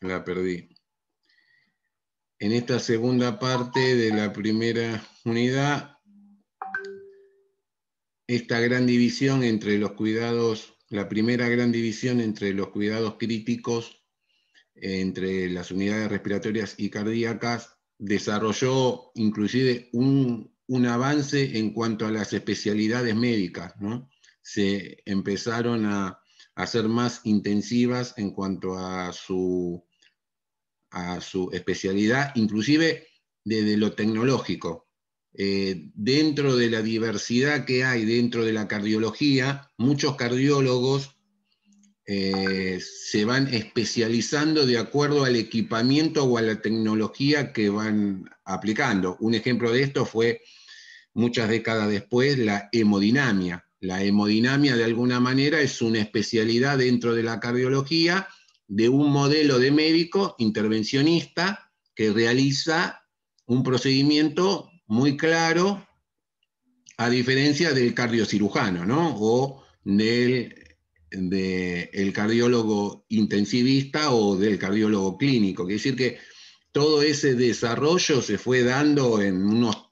la perdí. En esta segunda parte de la primera unidad, esta gran división entre los cuidados, la primera gran división entre los cuidados críticos, entre las unidades respiratorias y cardíacas, desarrolló inclusive un avance en cuanto a las especialidades médicas, ¿no? Se empezaron a hacer más intensivas en cuanto a su especialidad, inclusive desde lo tecnológico. Dentro de la diversidad que hay dentro de la cardiología, muchos cardiólogos se van especializando de acuerdo al equipamiento o a la tecnología que van aplicando. Un ejemplo de esto fue, muchas décadas después, la hemodinamia. La hemodinamia, de alguna manera, es una especialidad dentro de la cardiología de un modelo de médico intervencionista que realiza un procedimiento muy claro, a diferencia del cardiocirujano, ¿no? O del cardiólogo intensivista o del cardiólogo clínico. Quiere decir que todo ese desarrollo se fue dando en unos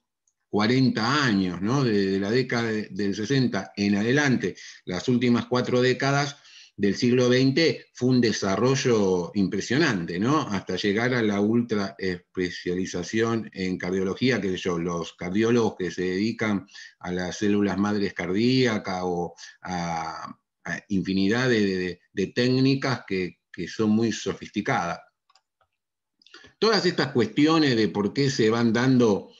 40 años, ¿no? Desde la década del 60 en adelante, las últimas 4 décadas del siglo XX fue un desarrollo impresionante, ¿no? Hasta llegar a la ultra especialización en cardiología, que yo, los cardiólogos que se dedican a las células madres cardíacas o a infinidad de técnicas que son muy sofisticadas. Todas estas cuestiones de por qué se van dando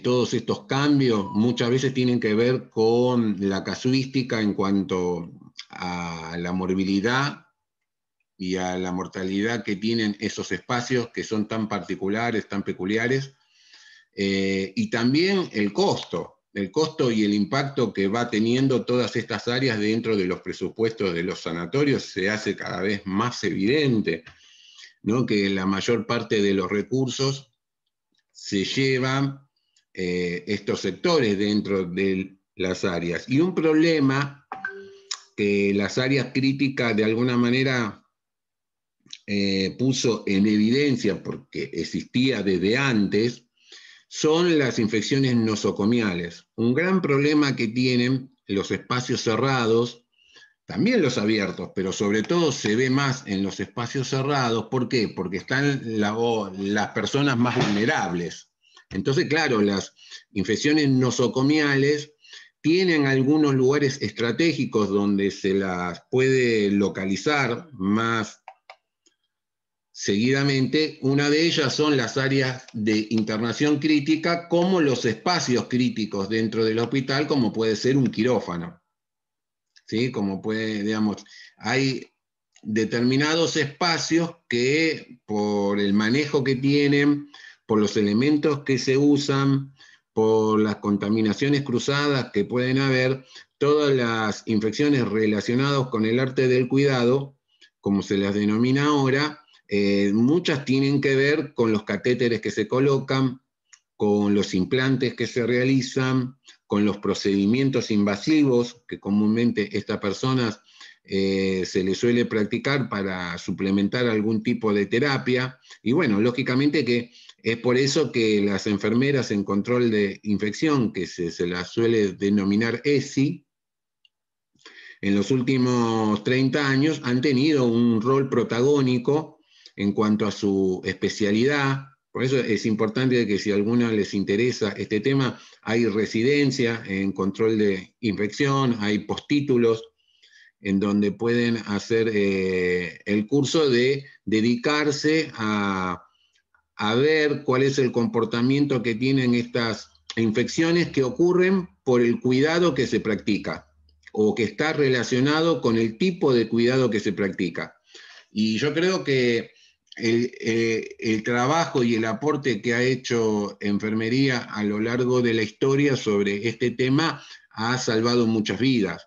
todos estos cambios muchas veces tienen que ver con la casuística en cuanto a la morbilidad y a la mortalidad que tienen esos espacios que son tan particulares, tan peculiares, y también el costo y el impacto que va teniendo todas estas áreas dentro de los presupuestos de los sanatorios se hace cada vez más evidente, ¿no? Que la mayor parte de los recursos se llevan estos sectores dentro de las áreas. Y un problema que las áreas críticas de alguna manera puso en evidencia, porque existía desde antes, son las infecciones nosocomiales. Un gran problema que tienen los espacios cerrados, también los abiertos, pero sobre todo se ve más en los espacios cerrados. ¿Por qué? Porque están las personas más vulnerables. Entonces, claro, las infecciones nosocomiales tienen algunos lugares estratégicos donde se las puede localizar más seguidamente. Una de ellas son las áreas de internación crítica, como los espacios críticos dentro del hospital, como puede ser un quirófano. ¿Sí? Como puede, digamos, hay determinados espacios que por el manejo que tienen, por los elementos que se usan, por las contaminaciones cruzadas que pueden haber, todas las infecciones relacionadas con el arte del cuidado, como se las denomina ahora, muchas tienen que ver con los catéteres que se colocan, con los implantes que se realizan, con los procedimientos invasivos que comúnmente estas personas se les suele practicar para suplementar algún tipo de terapia. Y bueno, lógicamente que es por eso que las enfermeras en control de infección, que se las suele denominar ESI, en los últimos 30 años han tenido un rol protagónico en cuanto a su especialidad. Por eso es importante que si a alguna les interesa este tema, hay residencia en control de infección, hay postítulos en donde pueden hacer el curso de dedicarse a ver cuál es el comportamiento que tienen estas infecciones que ocurren por el cuidado que se practica o que está relacionado con el tipo de cuidado que se practica. Y yo creo que el trabajo y el aporte que ha hecho enfermería a lo largo de la historia sobre este tema ha salvado muchas vidas.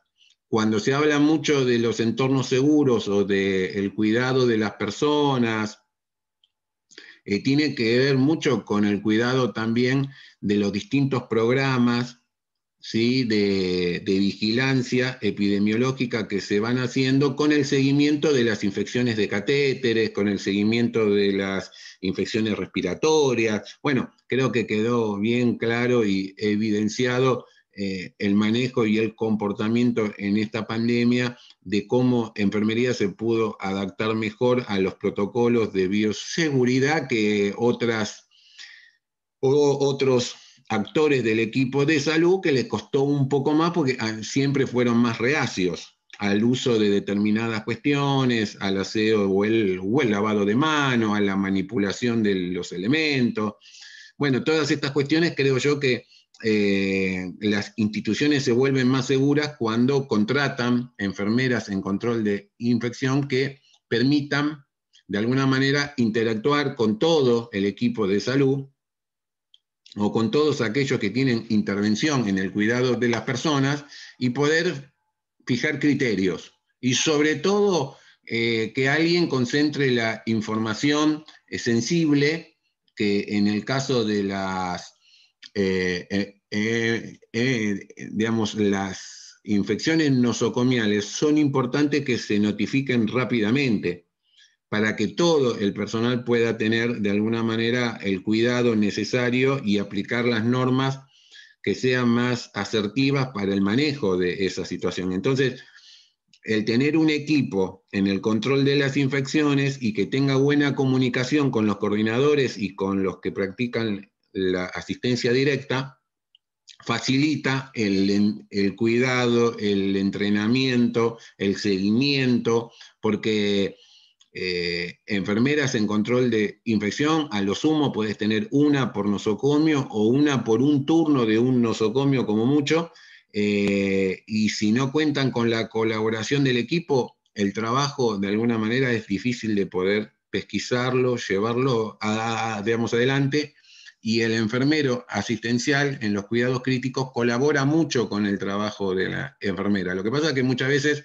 Cuando se habla mucho de los entornos seguros o del cuidado de las personas, tiene que ver mucho con el cuidado también de los distintos programas, ¿sí? de vigilancia epidemiológica que se van haciendo con el seguimiento de las infecciones de catéteres, con el seguimiento de las infecciones respiratorias. Bueno, creo que quedó bien claro y evidenciado el manejo y el comportamiento en esta pandemia, de cómo enfermería se pudo adaptar mejor a los protocolos de bioseguridad que otros actores del equipo de salud, que les costó un poco más porque siempre fueron más reacios al uso de determinadas cuestiones, al aseo o el lavado de mano, a la manipulación de los elementos. Bueno, todas estas cuestiones creo yo que las instituciones se vuelven más seguras cuando contratan enfermeras en control de infección que permitan de alguna manera interactuar con todo el equipo de salud o con todos aquellos que tienen intervención en el cuidado de las personas y poder fijar criterios. Y sobre todo, que alguien concentre la información sensible, que en el caso de las, digamos, las infecciones nosocomiales son importantes que se notifiquen rápidamente, para que todo el personal pueda tener de alguna manera el cuidado necesario y aplicar las normas que sean más asertivas para el manejo de esa situación. Entonces, el tener un equipo en el control de las infecciones y que tenga buena comunicación con los coordinadores y con los que practican la asistencia directa, facilita el cuidado, el entrenamiento, el seguimiento, porque enfermeras en control de infección, a lo sumo puedes tener una por nosocomio o una por un turno de un nosocomio como mucho, y si no cuentan con la colaboración del equipo, el trabajo de alguna manera es difícil de poder pesquisarlo, llevarlo digamos, adelante, y el enfermero asistencial en los cuidados críticos colabora mucho con el trabajo de la enfermera. Lo que pasa es que muchas veces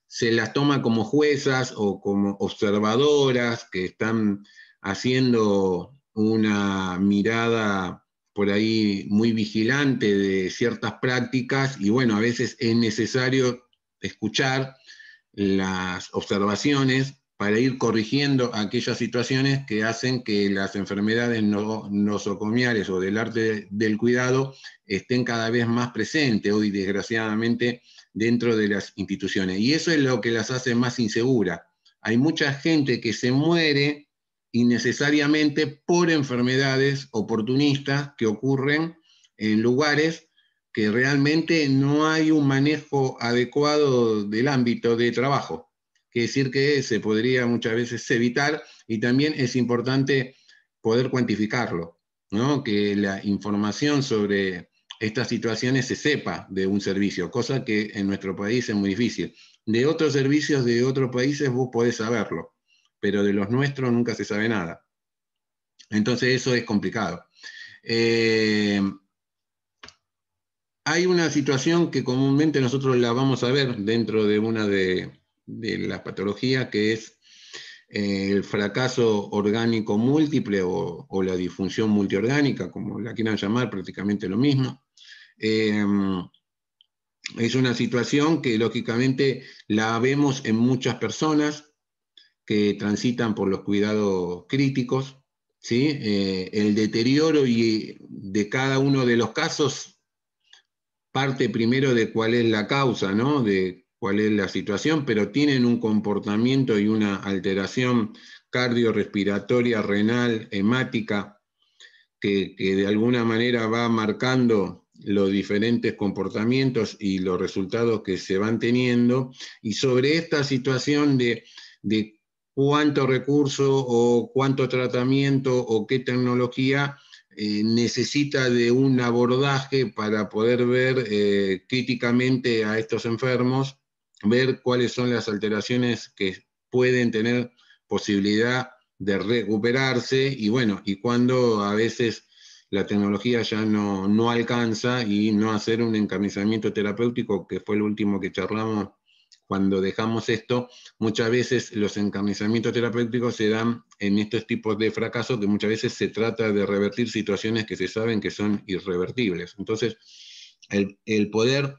se las toma como juezas o como observadoras que están haciendo una mirada por ahí muy vigilante de ciertas prácticas, y bueno, a veces es necesario escuchar las observaciones para ir corrigiendo aquellas situaciones que hacen que las enfermedades nosocomiales o del arte del cuidado estén cada vez más presentes hoy, desgraciadamente, dentro de las instituciones. Y eso es lo que las hace más inseguras. Hay mucha gente que se muere innecesariamente por enfermedades oportunistas que ocurren en lugares que realmente no hay un manejo adecuado del ámbito de trabajo. Quiere decir que se podría muchas veces evitar, y también es importante poder cuantificarlo, ¿no? Que la información sobre estas situaciones se sepa de un servicio, cosa que en nuestro país es muy difícil. De otros servicios de otros países vos podés saberlo, pero de los nuestros nunca se sabe nada. Entonces eso es complicado. Hay una situación que comúnmente nosotros la vamos a ver dentro de una de las patologías, que es el fracaso orgánico múltiple o la disfunción multiorgánica, como la quieran llamar, prácticamente lo mismo. Es una situación que lógicamente la vemos en muchas personas que transitan por los cuidados críticos, ¿sí? El deterioro de cada uno de los casos parte primero de cuál es la causa, ¿no? De cuál es la situación, pero tienen un comportamiento y una alteración cardiorrespiratoria, renal, hemática, que de alguna manera va marcando los diferentes comportamientos y los resultados que se van teniendo. Y sobre esta situación de cuánto recurso o cuánto tratamiento o qué tecnología necesita de un abordaje para poder ver críticamente a estos enfermos, ver cuáles son las alteraciones que pueden tener posibilidad de recuperarse, y bueno, y cuando a veces la tecnología ya no alcanza, y no hacer un encarnizamiento terapéutico, que fue lo último que charlamos cuando dejamos esto. Muchas veces los encarnizamientos terapéuticos se dan en estos tipos de fracasos, que muchas veces se trata de revertir situaciones que se saben que son irrevertibles. Entonces, el poder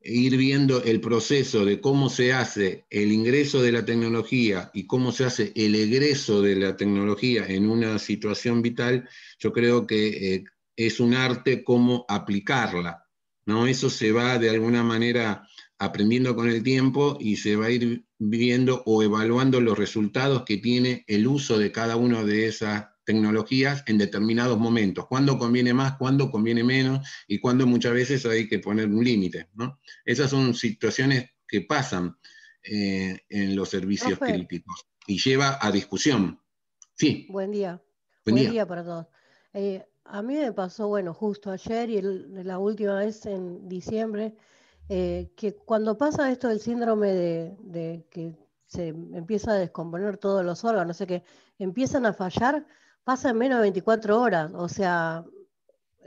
ir viendo el proceso de cómo se hace el ingreso de la tecnología y cómo se hace el egreso de la tecnología en una situación vital, yo creo que es un arte cómo aplicarla, ¿no? Eso se va de alguna manera aprendiendo con el tiempo y se va a ir viendo o evaluando los resultados que tiene el uso de cada una de esas tecnologías en determinados momentos, cuándo conviene más, cuándo conviene menos y cuándo muchas veces hay que poner un límite, ¿no? Esas son situaciones que pasan en los servicios Profe, críticos y lleva a discusión. Sí, buen día. buen Buen día. día para todos. A mí me pasó, bueno, justo ayer y la última vez en diciembre, que cuando pasa esto del síndrome de que se empieza a descomponer todos los órganos, o sea que empiezan a fallar, pasa en menos de 24 horas. O sea,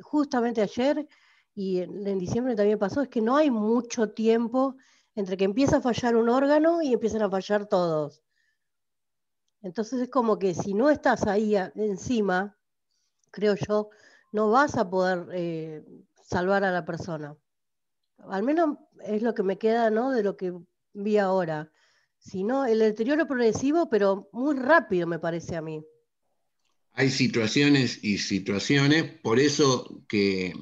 justamente ayer y en diciembre también pasó, es que no hay mucho tiempo entre que empieza a fallar un órgano y empiezan a fallar todos. Entonces es como que si no estás ahí encima, creo yo, no vas a poder salvar a la persona. Al menos es lo que me queda, ¿no? De lo que vi ahora. Si no, el deterioro progresivo, pero muy rápido me parece a mí. Hay situaciones y situaciones, por eso que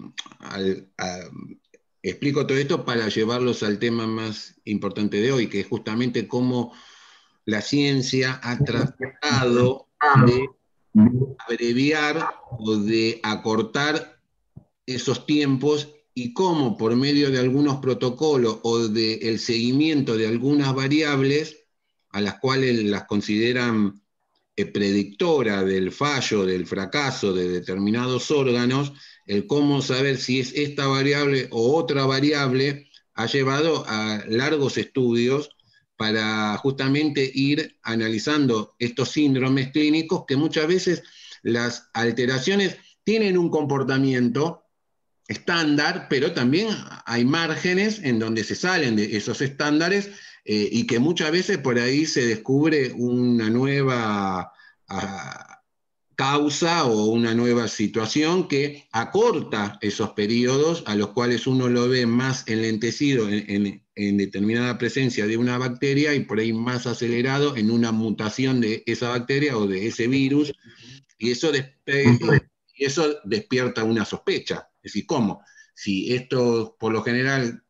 explico todo esto para llevarlos al tema más importante de hoy, que es justamente cómo la ciencia ha tratado de abreviar o de acortar esos tiempos y cómo por medio de algunos protocolos o del seguimiento de algunas variables a las cuales las consideran predictora del fallo, del fracaso de determinados órganos, el cómo saber si es esta variable o otra variable ha llevado a largos estudios para justamente ir analizando estos síndromes clínicos que muchas veces las alteraciones tienen un comportamiento estándar, pero también hay márgenes en donde se salen de esos estándares y que muchas veces por ahí se descubre una nueva causa o una nueva situación que acorta esos periodos a los cuales uno lo ve más enlentecido en determinada presencia de una bacteria y por ahí más acelerado en una mutación de esa bacteria o de ese virus y eso despierta una sospecha. Es decir, ¿cómo? Si esto por lo general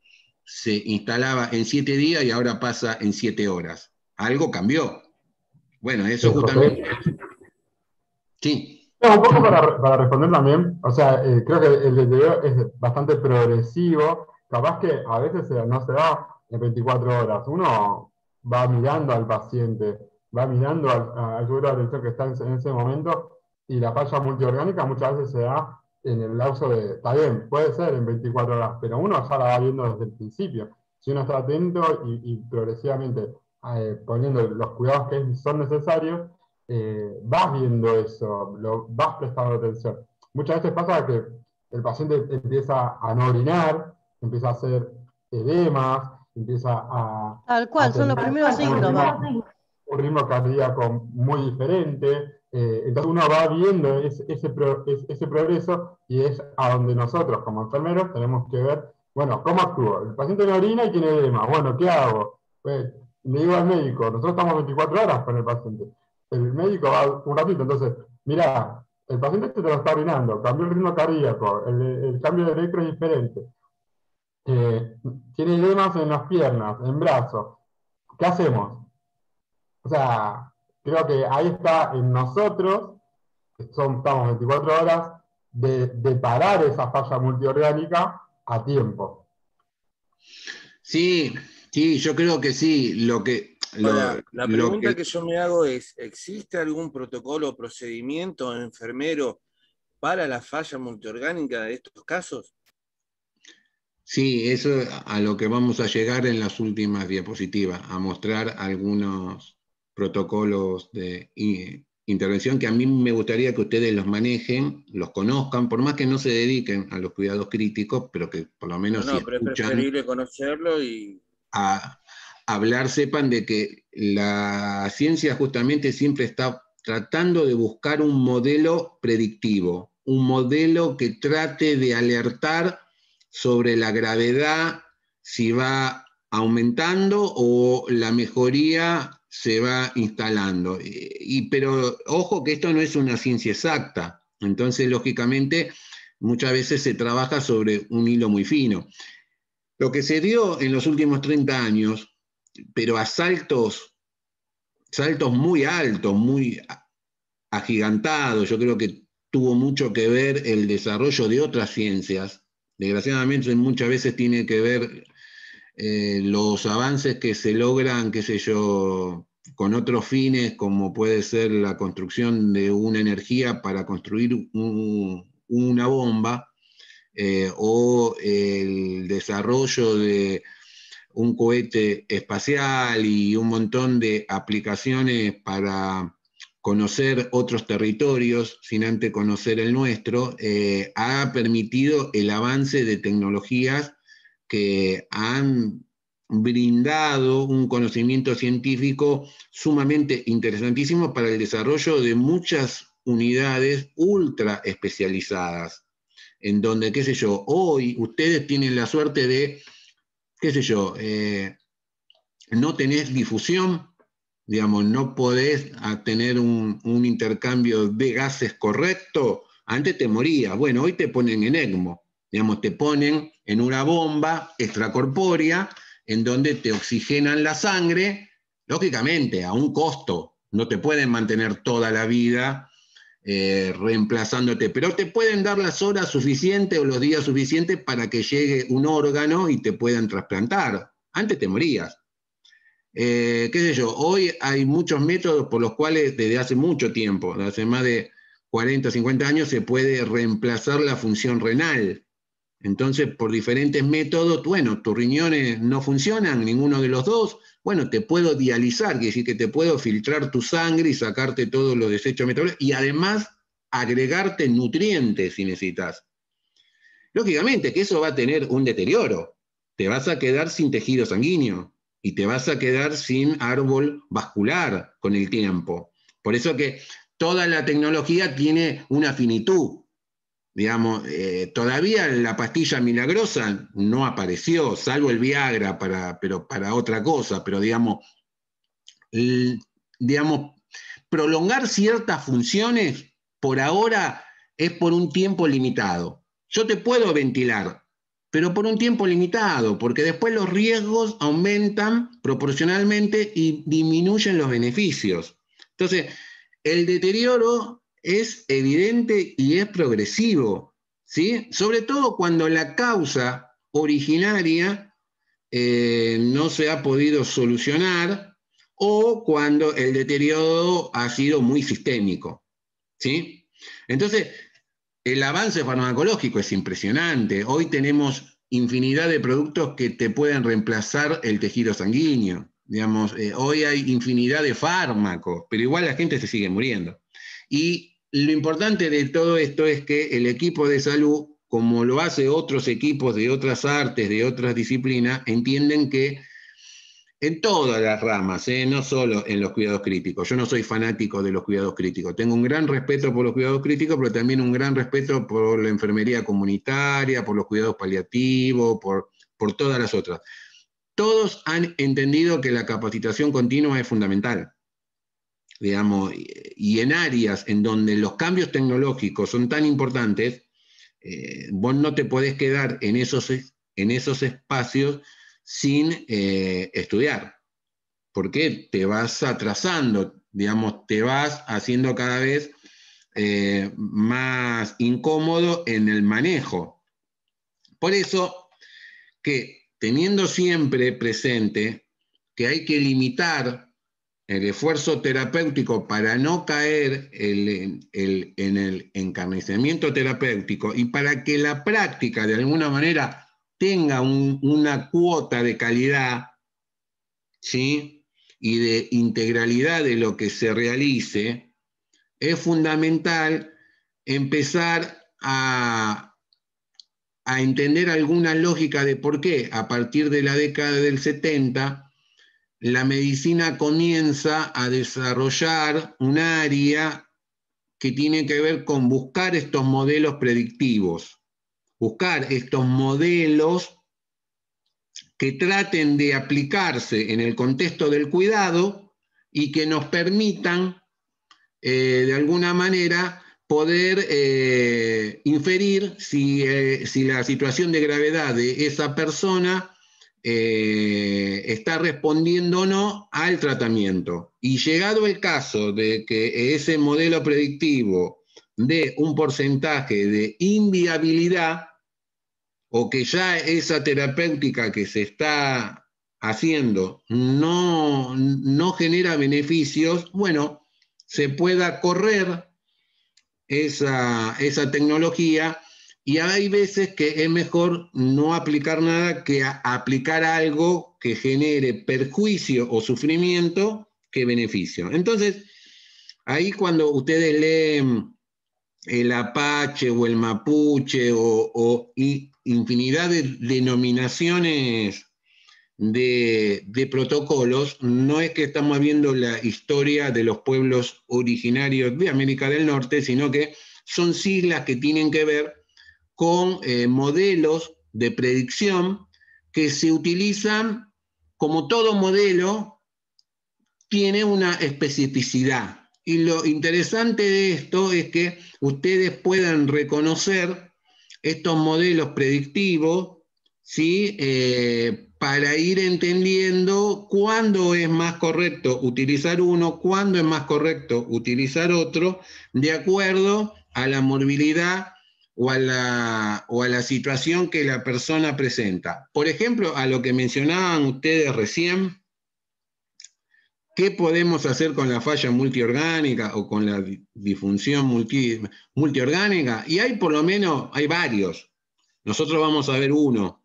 se instalaba en 7 días y ahora pasa en 7 horas. Algo cambió. Bueno, eso justamente. José. Sí, No, un poco para responder también, o sea, creo que el deterioro es bastante progresivo, capaz que a veces no se da en 24 horas, uno va mirando al paciente, va mirando al sujeto de atención que está en ese momento y la falla multiorgánica muchas veces se da en el lapso de, está bien, puede ser en 24 horas, pero uno ya la va viendo desde el principio. Si uno está atento y progresivamente poniendo los cuidados que son necesarios, vas viendo eso, vas prestando atención. Muchas veces pasa que el paciente empieza a no orinar, empieza a hacer edemas, empieza Tal a cual, son los tener primeros síntomas. un ritmo cardíaco muy diferente. Entonces uno va viendo ese progreso y es a donde nosotros como enfermeros tenemos que ver, bueno, ¿cómo actúo? El paciente no orina y tiene edema. Bueno, ¿qué hago? Pues, le digo al médico, nosotros estamos 24 horas con el paciente. El médico va un ratito, entonces, mira, el paciente te lo está orinando, cambió el ritmo cardíaco, el cambio de electro es diferente, eh, tiene edemas en las piernas, en brazos. ¿Qué hacemos? O sea, creo que ahí está en nosotros, que estamos 24 horas, de parar esa falla multiorgánica a tiempo. sí, sí, yo creo que sí. Ahora, la Lo que pregunta que yo me hago es, ¿existe algún protocolo o procedimiento enfermero para la falla multiorgánica de estos casos? Sí, eso a lo que vamos a llegar en las últimas diapositivas, a mostrar algunos protocolos de intervención que a mí me gustaría que ustedes los manejen, los conozcan, por más que no se dediquen a los cuidados críticos, pero que por lo No, menos si no, pero es escuchan preferible conocerlo y... a hablar, sepan de que la ciencia justamente siempre está tratando de buscar un modelo predictivo, un modelo que trate de alertar sobre la gravedad, si va aumentando o la mejoría se va instalando. Pero ojo que esto no es una ciencia exacta, entonces lógicamente muchas veces se trabaja sobre un hilo muy fino. Lo que se dio en los últimos 30 años, pero a saltos muy altos, muy agigantados, yo creo que tuvo mucho que ver el desarrollo de otras ciencias. Desgraciadamente muchas veces tiene que ver los avances que se logran, qué sé yo, con otros fines, como puede ser la construcción de una energía para construir una bomba, o el desarrollo de un cohete espacial y un montón de aplicaciones para conocer otros territorios sin antes conocer el nuestro, ha permitido el avance de tecnologías que han brindado un conocimiento científico sumamente interesantísimo para el desarrollo de muchas unidades ultra especializadas, en donde, qué sé yo, hoy ustedes tienen la suerte de, qué sé yo, no tenés difusión, digamos, no podés tener un intercambio de gases correcto, antes te morías. Bueno, hoy te ponen en ECMO, digamos, te ponen en una bomba extracorpórea en donde te oxigenan la sangre, lógicamente, a un costo. No te pueden mantener toda la vida reemplazándote, pero te pueden dar las horas suficientes o los días suficientes para que llegue un órgano y te puedan trasplantar. Antes te morías. Qué sé yo, hoy hay muchos métodos por los cuales desde hace mucho tiempo, desde hace más de 40, 50 años, se puede reemplazar la función renal. Entonces, por diferentes métodos, bueno, tus riñones no funcionan, ninguno de los dos, bueno, te puedo dializar, quiere decir que te puedo filtrar tu sangre y sacarte todos los desechos metabólicos y además agregarte nutrientes si necesitas. Lógicamente que eso va a tener un deterioro, te vas a quedar sin tejido sanguíneo y te vas a quedar sin árbol vascular con el tiempo. Por eso que toda la tecnología tiene una finitud. Digamos, todavía la pastilla milagrosa no apareció, salvo el Viagra, pero para otra cosa, pero digamos, prolongar ciertas funciones por ahora es por un tiempo limitado. Yo te puedo ventilar, pero por un tiempo limitado, porque después los riesgos aumentan proporcionalmente y disminuyen los beneficios. Entonces, el deterioro es evidente y es progresivo, ¿sí? Sobre todo cuando la causa originaria no se ha podido solucionar o cuando el deterioro ha sido muy sistémico, ¿sí? Entonces, el avance farmacológico es impresionante. Hoy tenemos infinidad de productos que te pueden reemplazar el tejido sanguíneo. Digamos, hoy hay infinidad de fármacos, pero igual la gente se sigue muriendo. Y lo importante de todo esto es que el equipo de salud, como lo hace otros equipos de otras artes, de otras disciplinas, entienden que en todas las ramas, no solo en los cuidados críticos. Yo no soy fanático de los cuidados críticos. Tengo un gran respeto por los cuidados críticos, pero también un gran respeto por la enfermería comunitaria, por los cuidados paliativos, por todas las otras. Todos han entendido que la capacitación continua es fundamental, digamos, y en áreas en donde los cambios tecnológicos son tan importantes, vos no te podés quedar en esos espacios sin estudiar, porque te vas atrasando, digamos, te vas haciendo cada vez más incómodo en el manejo. Por eso que teniendo siempre presente que hay que limitar el esfuerzo terapéutico para no caer en el encarnecimiento terapéutico y para que la práctica de alguna manera tenga una cuota de calidad, ¿sí? Y de integralidad de lo que se realice, es fundamental empezar a entender alguna lógica de por qué a partir de la década del 70 la medicina comienza a desarrollar un área que tiene que ver con buscar estos modelos predictivos buscar estos modelos que traten de aplicarse en el contexto del cuidado y que nos permitan, de alguna manera, poder inferir si la situación de gravedad de esa persona está respondiendo o no al tratamiento. Y llegado el caso de que ese modelo predictivo dé un porcentaje de inviabilidad, o que ya esa terapéutica que se está haciendo no genera beneficios, bueno, se pueda correr esa tecnología, y hay veces que es mejor no aplicar nada que aplicar algo que genere perjuicio o sufrimiento que beneficio. Entonces, ahí cuando ustedes leen el apache o el mapuche o infinidad de denominaciones de protocolos, no es que estamos viendo la historia de los pueblos originarios de América del Norte, sino que son siglas que tienen que ver con modelos de predicción que se utilizan. Como todo modelo, tiene una especificidad. Y lo interesante de esto es que ustedes puedan reconocer estos modelos predictivos, ¿sí? Para ir entendiendo cuándo es más correcto utilizar uno, cuándo es más correcto utilizar otro, de acuerdo a la morbilidad o a la situación que la persona presenta. Por ejemplo, a lo que mencionaban ustedes recién, ¿qué podemos hacer con la falla multiorgánica o con la disfunción multiorgánica? Y hay por lo menos, hay varios. Nosotros vamos a ver uno.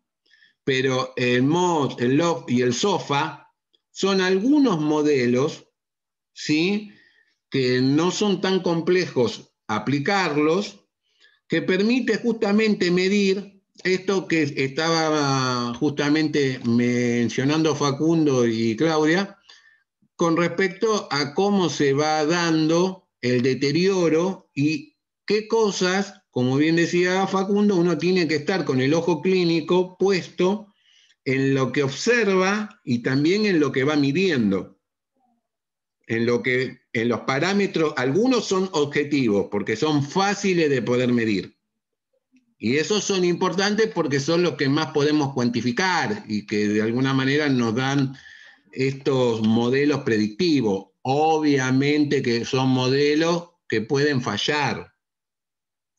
Pero el MOD, el LOF y el SOFA son algunos modelos, ¿sí?, que no son tan complejos aplicarlos, que permite justamente medir esto que estaba justamente mencionando Facundo y Claudia, con respecto a cómo se va dando el deterioro y qué cosas, como bien decía Facundo, uno tiene que estar con el ojo clínico puesto en lo que observa y también en lo que va midiendo. En los parámetros, algunos son objetivos porque son fáciles de poder medir. Y esos son importantes porque son los que más podemos cuantificar y que de alguna manera nos dan estos modelos predictivos. Obviamente que son modelos que pueden fallar.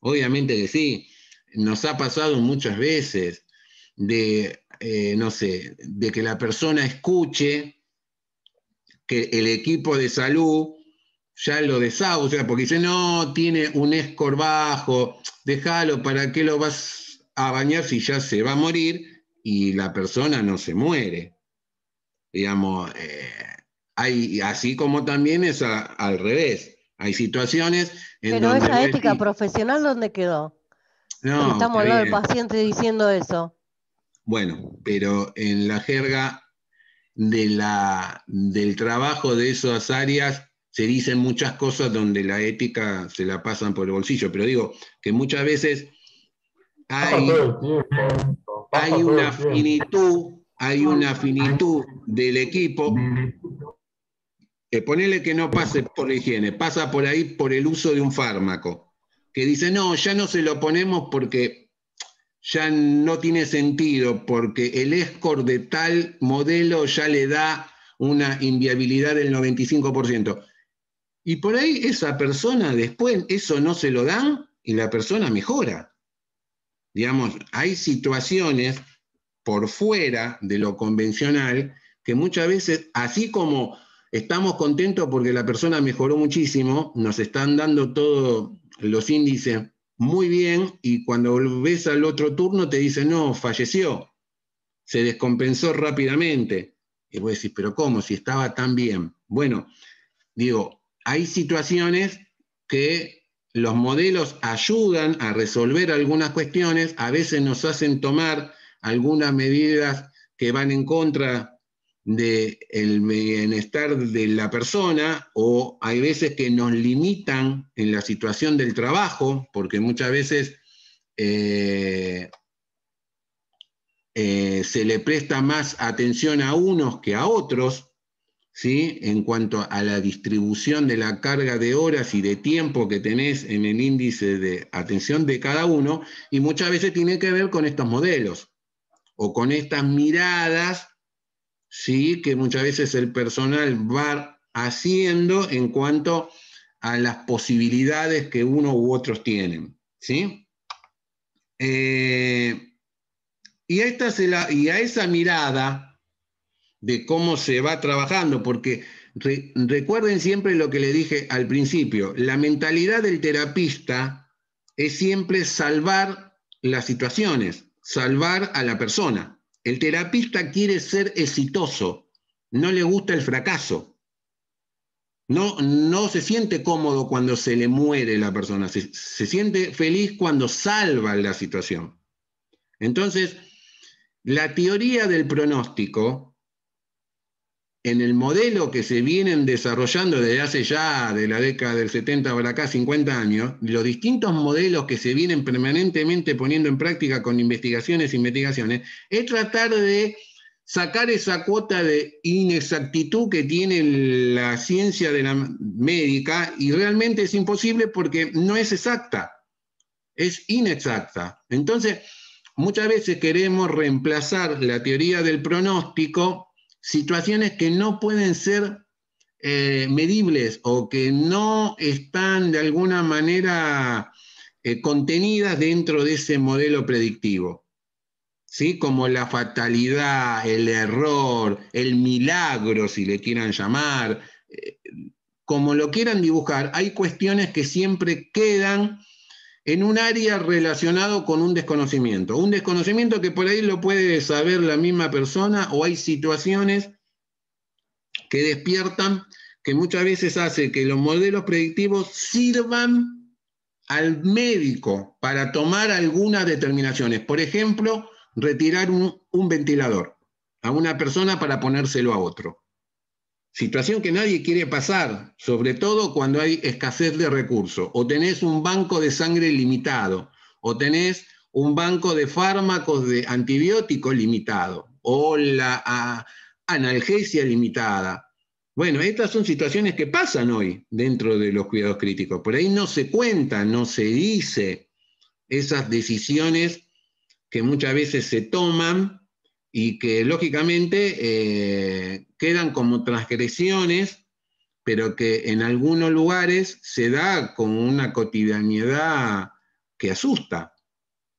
Obviamente que sí. Nos ha pasado muchas veces de, no sé, de que la persona escuche que el equipo de salud ya lo desahucia, porque dice, no, tiene un score bajo, déjalo, ¿para qué lo vas a bañar si ya se va a morir? Y la persona no se muere. Digamos, así como también es al revés. Hay situaciones en Pero donde... esa ética profesional, ¿dónde quedó? Si No, estamos está hablando del bien. paciente diciendo eso. Bueno, pero en la jerga del trabajo de esas áreas se dicen muchas cosas donde la ética se la pasan por el bolsillo, pero digo que muchas veces Pasa hay todo el tiempo, pasa hay todo una el tiempo. finitud del equipo, ponele que no pase por la higiene, pasa por ahí por el uso de un fármaco, que dice, no, ya no se lo ponemos porque ya no tiene sentido, porque el score de tal modelo ya le da una inviabilidad del 95%. Y por ahí esa persona después eso no se lo dan y la persona mejora. Digamos, hay situaciones por fuera de lo convencional que muchas veces, así como estamos contentos porque la persona mejoró muchísimo, nos están dando todos los índices muy bien, y cuando ves al otro turno te dicen, no, falleció, se descompensó rápidamente. Y vos decís, pero ¿cómo? Si estaba tan bien. Bueno, digo, hay situaciones que los modelos ayudan a resolver algunas cuestiones, a veces nos hacen tomar algunas medidas que van en contra del bienestar de la persona, o hay veces que nos limitan en la situación del trabajo, porque muchas veces se le presta más atención a unos que a otros, ¿sí? En cuanto a la distribución de la carga de horas y de tiempo que tenés en el índice de atención de cada uno, y muchas veces tiene que ver con estos modelos, o con estas miradas, ¿sí? Que muchas veces el personal va haciendo en cuanto a las posibilidades que uno u otros tienen, ¿sí? Y a esa mirada de cómo se va trabajando, porque recuerden siempre lo que le dije al principio, la mentalidad del terapista es siempre salvar las situaciones, salvar a la persona. El terapista quiere ser exitoso, no le gusta el fracaso. No se siente cómodo cuando se le muere la persona, se siente feliz cuando salva la situación. Entonces, la teoría del pronóstico, en el modelo que se vienen desarrollando desde hace ya, de la década del 70 para acá, 50 años, los distintos modelos que se vienen permanentemente poniendo en práctica con investigaciones, es tratar de sacar esa cuota de inexactitud que tiene la ciencia de la médica, y realmente es imposible porque no es exacta, es inexacta. Entonces, muchas veces queremos reemplazar la teoría del pronóstico, situaciones que no pueden ser medibles o que no están de alguna manera contenidas dentro de ese modelo predictivo. ¿Sí? Como la fatalidad, el error, el milagro, si le quieran llamar, como lo quieran dibujar, hay cuestiones que siempre quedan en un área relacionado con un desconocimiento que por ahí lo puede saber la misma persona, o hay situaciones que despiertan, que muchas veces hace que los modelos predictivos sirvan al médico para tomar algunas determinaciones. Por ejemplo, retirar un ventilador a una persona para ponérselo a otro. Situación que nadie quiere pasar, sobre todo cuando hay escasez de recursos, o tenés un banco de sangre limitado, o tenés un banco de fármacos de antibióticos limitado, o la analgesia limitada. Bueno, estas son situaciones que pasan hoy dentro de los cuidados críticos. Por ahí no se cuenta, no se dice esas decisiones que muchas veces se toman y que lógicamente quedan como transgresiones, pero que en algunos lugares se da con una cotidianidad que asusta,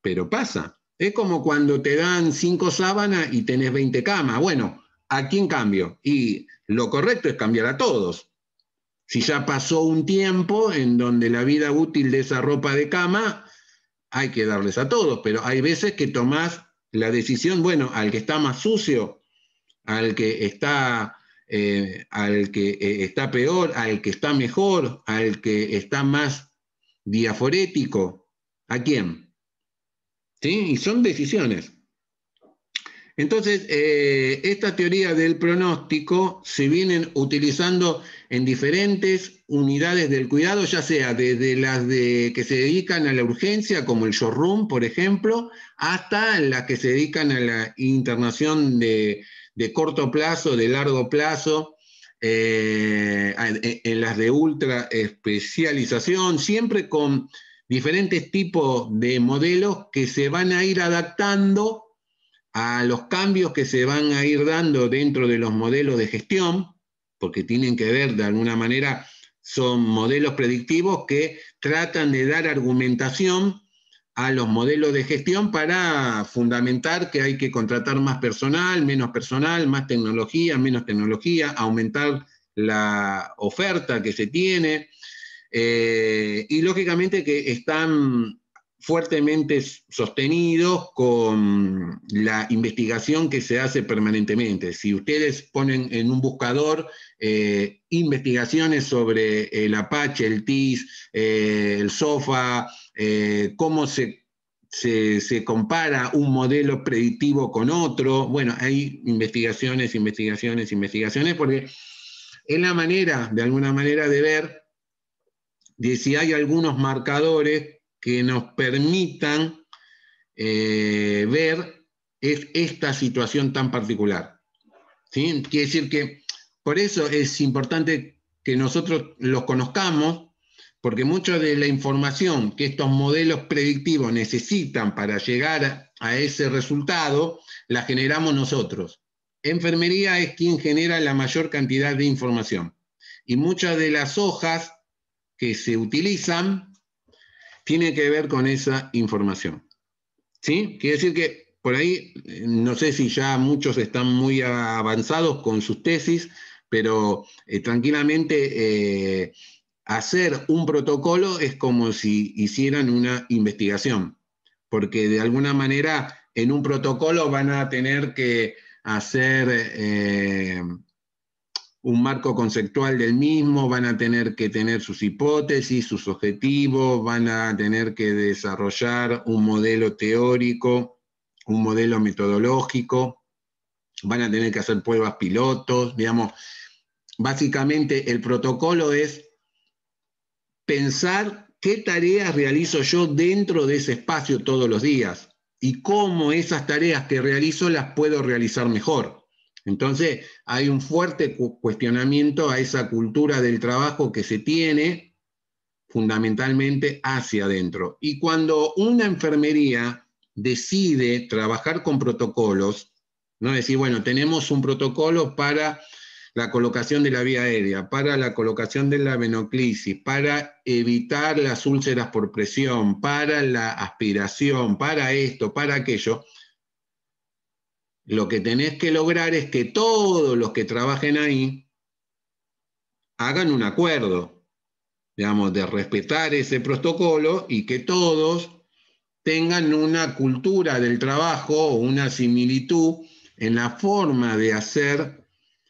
pero pasa. Es como cuando te dan 5 sábanas y tenés 20 camas. Bueno, ¿a quién cambio? Y lo correcto es cambiar a todos. Si ya pasó un tiempo en donde la vida útil de esa ropa de cama, hay que darles a todos, pero hay veces que tomás la decisión, bueno, al que está más sucio, al que está peor, al que está mejor, al que está más diaforético, ¿a quién? ¿Sí? Y son decisiones. Entonces, esta teoría del pronóstico se vienen utilizando en diferentes unidades del cuidado, ya sea desde las que se dedican a la urgencia, como el showroom, por ejemplo, hasta las que se dedican a la internación de corto plazo, de largo plazo, en las de ultra especialización, siempre con diferentes tipos de modelos que se van a ir adaptando a los cambios que se van a ir dando dentro de los modelos de gestión, porque tienen que ver de alguna manera, son modelos predictivos que tratan de dar argumentación a los modelos de gestión para fundamentar que hay que contratar más personal, menos personal, más tecnología, menos tecnología, aumentar la oferta que se tiene, y lógicamente que están fuertemente sostenidos con la investigación que se hace permanentemente. Si ustedes ponen en un buscador investigaciones sobre el Apache, el TIS, el SOFA, cómo se compara un modelo predictivo con otro, bueno, hay investigaciones, porque es la manera, de alguna manera, de ver de si hay algunos marcadores que nos permitan ver es esta situación tan particular. ¿Sí? Quiere decir que por eso es importante que nosotros los conozcamos, porque mucha de la información que estos modelos predictivos necesitan para llegar a ese resultado, la generamos nosotros. Enfermería es quien genera la mayor cantidad de información. Y muchas de las hojas que se utilizan tienen que ver con esa información. ¿Sí? Quiere decir que por ahí, no sé si ya muchos están muy avanzados con sus tesis, pero tranquilamente hacer un protocolo es como si hicieran una investigación, porque de alguna manera en un protocolo van a tener que hacer un marco conceptual del mismo, van a tener que tener sus hipótesis, sus objetivos, van a tener que desarrollar un modelo teórico, un modelo metodológico, van a tener que hacer pruebas pilotos, digamos. Básicamente el protocolo es pensar qué tareas realizo yo dentro de ese espacio todos los días y cómo esas tareas que realizo las puedo realizar mejor. Entonces, hay un fuerte cuestionamiento a esa cultura del trabajo que se tiene fundamentalmente hacia adentro. Y cuando una enfermería decide trabajar con protocolos, no decir, bueno, tenemos un protocolo para la colocación de la vía aérea, para la colocación de la venoclisis, para evitar las úlceras por presión, para la aspiración, para esto, para aquello, lo que tenés que lograr es que todos los que trabajen ahí hagan un acuerdo, digamos, de respetar ese protocolo y que todos tengan una cultura del trabajo o una similitud en la forma de hacer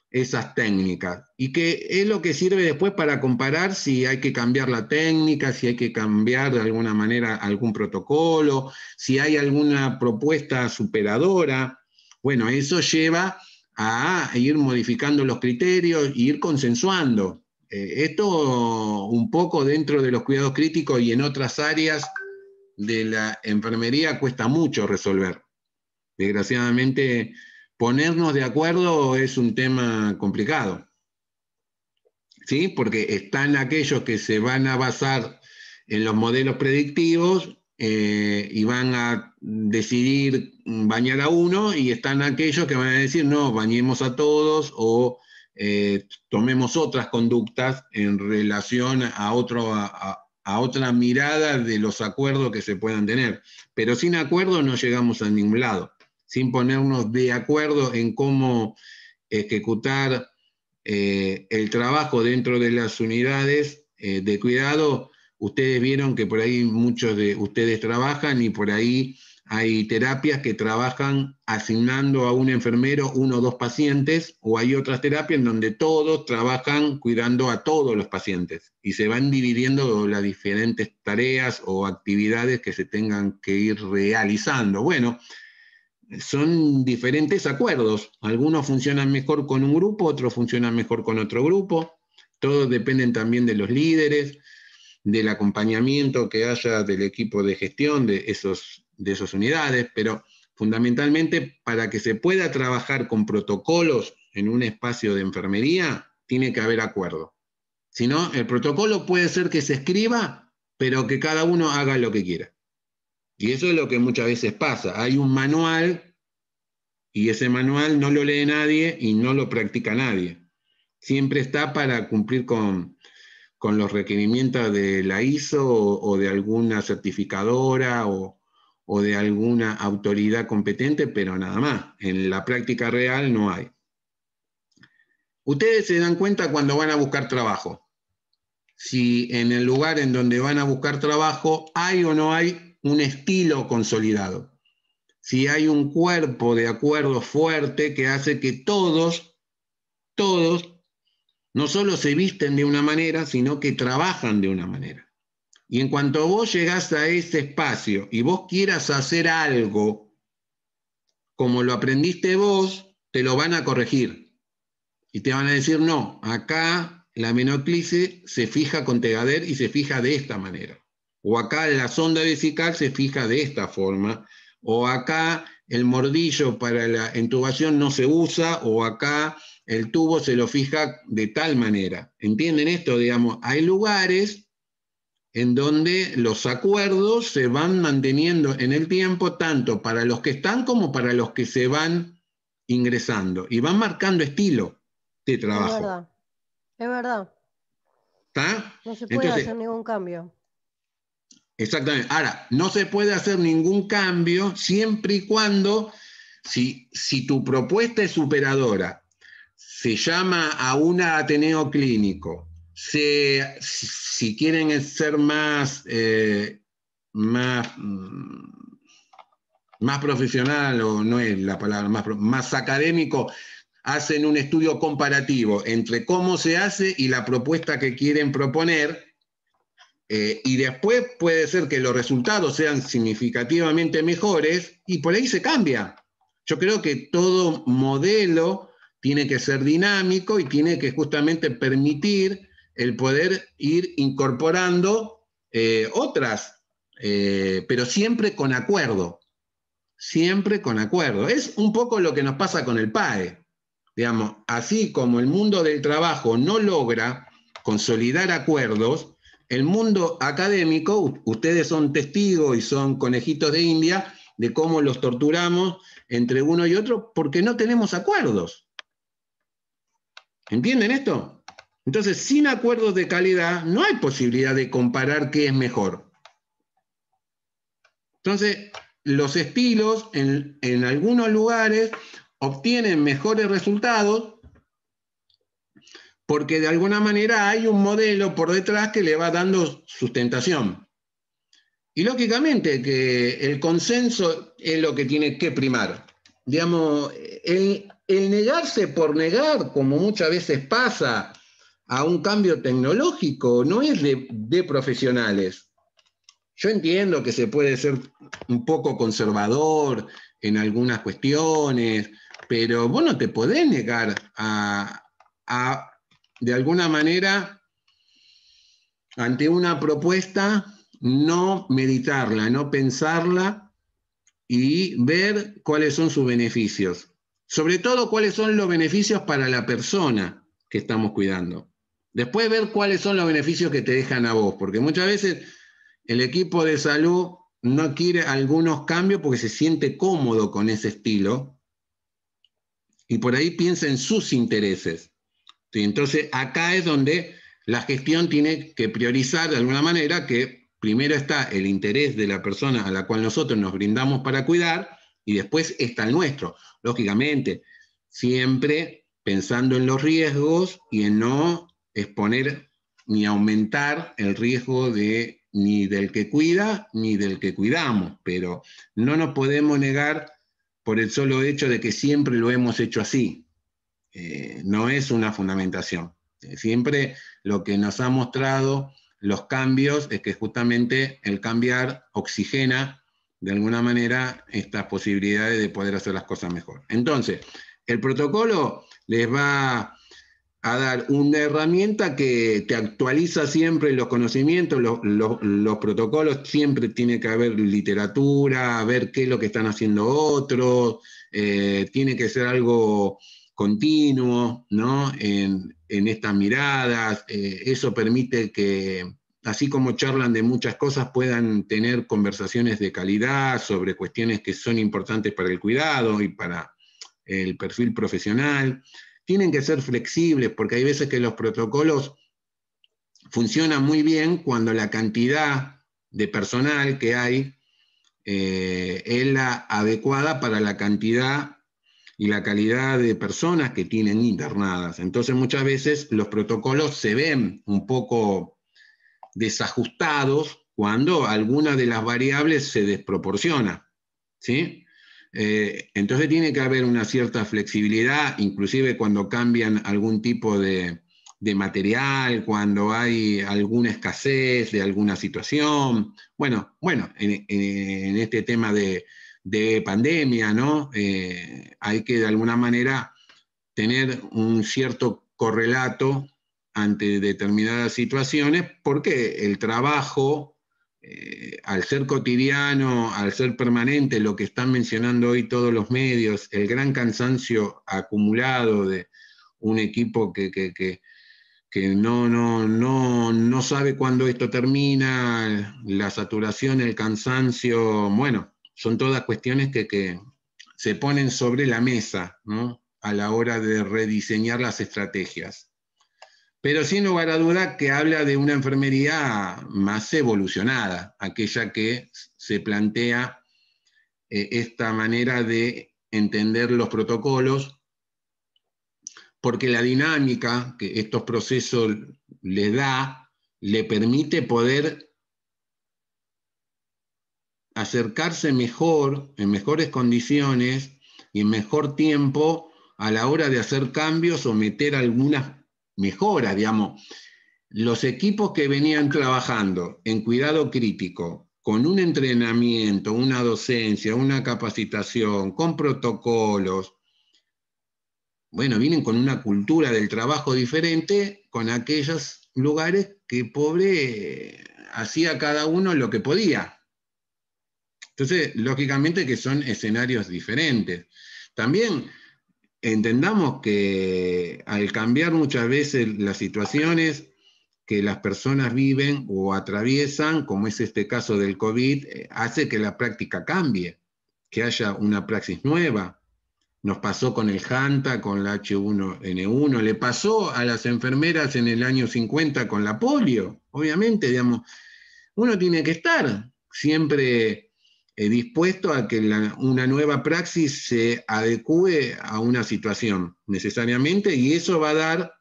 esas técnicas. Y que es lo que sirve después para comparar si hay que cambiar la técnica, si hay que cambiar de alguna manera algún protocolo, si hay alguna propuesta superadora. Bueno, eso lleva a ir modificando los criterios e ir consensuando. Esto un poco dentro de los cuidados críticos y en otras áreas de la enfermería cuesta mucho resolver. Desgraciadamente, ponernos de acuerdo es un tema complicado. ¿Sí? Porque están aquellos que se van a basar en los modelos predictivos y van a decidir bañar a uno, y están aquellos que van a decir, no, bañemos a todos o tomemos otras conductas en relación a otra mirada de los acuerdos que se puedan tener. Pero sin acuerdo no llegamos a ningún lado. Sin ponernos de acuerdo en cómo ejecutar el trabajo dentro de las unidades de cuidado. Ustedes vieron que por ahí muchos de ustedes trabajan y por ahí hay terapias que trabajan asignando a un enfermero 1 o 2 pacientes, o hay otras terapias en donde todos trabajan cuidando a todos los pacientes y se van dividiendo las diferentes tareas o actividades que se tengan que ir realizando. Bueno, son diferentes acuerdos. Algunos funcionan mejor con un grupo, otros funcionan mejor con otro grupo. Todos dependen también de los líderes, del acompañamiento que haya del equipo de gestión de esas unidades, pero fundamentalmente para que se pueda trabajar con protocolos en un espacio de enfermería, tiene que haber acuerdo. Si no, el protocolo puede ser que se escriba, pero que cada uno haga lo que quiera. Y eso es lo que muchas veces pasa. Hay un manual y ese manual no lo lee nadie y no lo practica nadie. Siempre está para cumplir con los requerimientos de la ISO o de alguna certificadora o de alguna autoridad competente, pero nada más. En la práctica real no hay. Ustedes se dan cuenta cuando van a buscar trabajo, si en el lugar en donde van a buscar trabajo hay o no hay un estilo consolidado. Si hay un cuerpo de acuerdo fuerte que hace que todos, no solo se visten de una manera, sino que trabajan de una manera. Y en cuanto vos llegás a ese espacio y vos quieras hacer algo como lo aprendiste vos, te lo van a corregir. Y te van a decir, no, acá la venoclisis se fija con Tegader y se fija de esta manera. O acá la sonda vesical se fija de esta forma. o acá el mordillo para la intubación no se usa, o acá el tubo se lo fija de tal manera. ¿Entienden esto? Digamos, hay lugares en donde los acuerdos se van manteniendo en el tiempo, tanto para los que están como para los que se van ingresando, y van marcando estilo de trabajo. Es verdad, es verdad. ¿Está? No se puede Entonces, hacer ningún cambio. exactamente. Ahora, no se puede hacer ningún cambio siempre y cuando, si tu propuesta es superadora, se llama a un Ateneo clínico, si quieren ser más, más profesional, o no es la palabra, más académico, hacen un estudio comparativo entre cómo se hace y la propuesta que quieren proponer. Y después puede ser que los resultados sean significativamente mejores y por ahí se cambia. Yo creo que todo modelo tiene que ser dinámico y tiene que justamente permitir el poder ir incorporando otras, pero siempre con acuerdo. Siempre con acuerdo. Es un poco lo que nos pasa con el PAE. Digamos, así como el mundo del trabajo no logra consolidar acuerdos, el mundo académico, ustedes son testigos y son conejitos de India de cómo los torturamos entre uno y otro porque no tenemos acuerdos. ¿Entienden esto? Entonces, sin acuerdos de calidad, no hay posibilidad de comparar qué es mejor. Entonces, los estilos en algunos lugares obtienen mejores resultados porque de alguna manera hay un modelo por detrás que le va dando sustentación. Y lógicamente que el consenso es lo que tiene que primar. Digamos, el negarse por negar, como muchas veces pasa a un cambio tecnológico, no es de profesionales. Yo entiendo que se puede ser un poco conservador en algunas cuestiones, pero vos no te podés negar a de alguna manera, ante una propuesta, no meditarla, no pensarla y ver cuáles son sus beneficios. Sobre todo, cuáles son los beneficios para la persona que estamos cuidando. Después ver cuáles son los beneficios que te dejan a vos, porque muchas veces el equipo de salud no quiere algunos cambios porque se siente cómodo con ese estilo y por ahí piensa en sus intereses. ¿Sí? Entonces, acá es donde la gestión tiene que priorizar de alguna manera que primero está el interés de la persona a la cual nosotros nos brindamos para cuidar y después está el nuestro. Lógicamente, siempre pensando en los riesgos y en no exponer ni aumentar el riesgo ni del que cuida ni del que cuidamos, pero no nos podemos negar por el solo hecho de que siempre lo hemos hecho así. No es una fundamentación. Siempre lo que nos ha mostrado los cambios es que justamente el cambiar oxigena de alguna manera estas posibilidades de poder hacer las cosas mejor. Entonces, el protocolo les va a dar una herramienta que te actualiza siempre los conocimientos, los protocolos, siempre tiene que haber literatura, ver qué es lo que están haciendo otros, tiene que ser algo continuo, ¿no? En estas miradas, eso permite que, así como charlan de muchas cosas, puedan tener conversaciones de calidad sobre cuestiones que son importantes para el cuidado y para el perfil profesional. Tienen que ser flexibles porque hay veces que los protocolos funcionan muy bien cuando la cantidad de personal que hay es la adecuada para la cantidad y la calidad de personas que tienen internadas. Entonces muchas veces los protocolos se ven un poco desajustados cuando alguna de las variables se desproporciona, ¿sí? Entonces tiene que haber una cierta flexibilidad, inclusive cuando cambian algún tipo de material, cuando hay alguna escasez de alguna situación. Bueno, en este tema de pandemia, ¿no? Hay que de alguna manera tener un cierto correlato ante determinadas situaciones, porque el trabajo al ser cotidiano, al ser permanente, lo que están mencionando hoy todos los medios, el gran cansancio acumulado de un equipo que no sabe cuándo esto termina, la saturación, el cansancio, bueno, son todas cuestiones que se ponen sobre la mesa, ¿no?, a la hora de rediseñar las estrategias. Pero sin lugar a duda que habla de una enfermería más evolucionada, aquella que se plantea esta manera de entender los protocolos, porque la dinámica que estos procesos le permite poder acercarse mejor, en mejores condiciones y en mejor tiempo a la hora de hacer cambios o meter algunas mejoras, digamos. Los equipos que venían trabajando en cuidado crítico, con un entrenamiento, una docencia, una capacitación, con protocolos, bueno, vienen con una cultura del trabajo diferente con aquellos lugares que pobre hacía cada uno lo que podía. Entonces, lógicamente que son escenarios diferentes. También entendamos que al cambiar muchas veces las situaciones que las personas viven o atraviesan, como es este caso del COVID, hace que la práctica cambie, que haya una praxis nueva. Nos pasó con el Hanta, con la H1N1, le pasó a las enfermeras en el año 50 con la polio. Obviamente, digamos, uno tiene que estar siempre dispuesto a que una nueva praxis se adecue a una situación necesariamente, y eso va a dar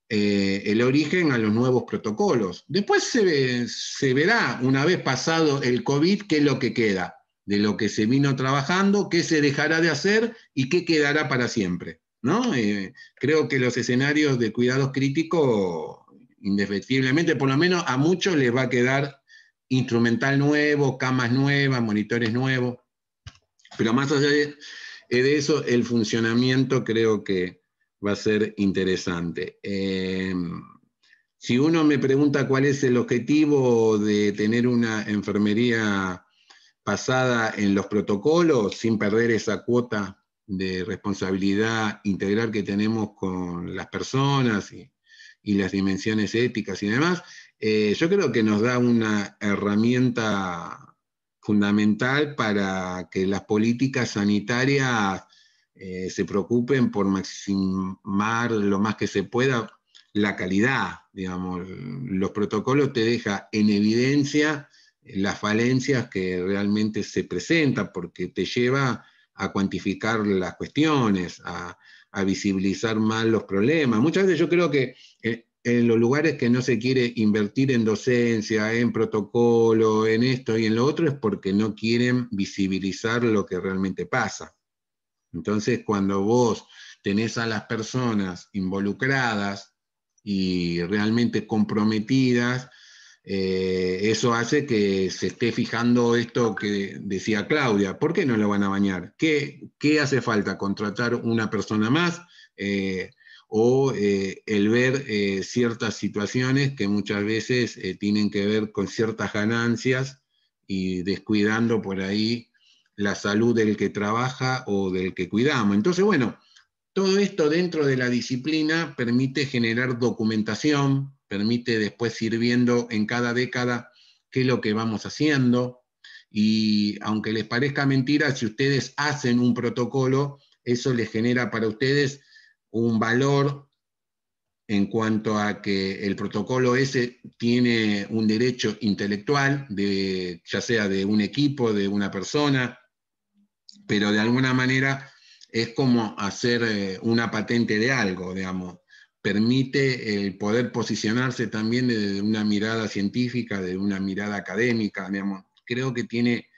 el origen a los nuevos protocolos. Después se verá, una vez pasado el COVID, qué es lo que queda de lo que se vino trabajando, qué se dejará de hacer y qué quedará para siempre, ¿no? Creo que los escenarios de cuidados críticos, indefectiblemente, por lo menos a muchos les va a quedar instrumental nuevo, camas nuevas, monitores nuevos, pero más allá de eso, el funcionamiento creo que va a ser interesante. Si uno me pregunta cuál es el objetivo de tener una enfermería basada en los protocolos, sin perder esa cuota de responsabilidad integral que tenemos con las personas y las dimensiones éticas y demás, yo creo que nos da una herramienta fundamental para que las políticas sanitarias se preocupen por maximar lo más que se pueda la calidad, digamos. Los protocolos te dejan en evidencia las falencias que realmente se presentan, porque te lleva a cuantificar las cuestiones, a visibilizar más los problemas. Muchas veces yo creo que en los lugares que no se quiere invertir en docencia, en protocolo, en esto y en lo otro, es porque no quieren visibilizar lo que realmente pasa. Entonces, cuando vos tenés a las personas involucradas y realmente comprometidas, eso hace que se esté fijando esto que decía Claudia. ¿Por qué no lo van a bañar? ¿Qué hace falta? ¿Contratar una persona más? O el ver ciertas situaciones que muchas veces tienen que ver con ciertas ganancias y descuidando por ahí la salud del que trabaja o del que cuidamos. Entonces, bueno, todo esto dentro de la disciplina permite generar documentación, permite después ir viendo en cada década qué es lo que vamos haciendo, y aunque les parezca mentira, si ustedes hacen un protocolo, eso les genera para ustedes un valor en cuanto a que el protocolo ese tiene un derecho intelectual, ya sea de un equipo, de una persona, pero de alguna manera es como hacer una patente de algo, digamos. Permite el poder posicionarse también desde una mirada científica, de una mirada académica, digamos. Creo que tiene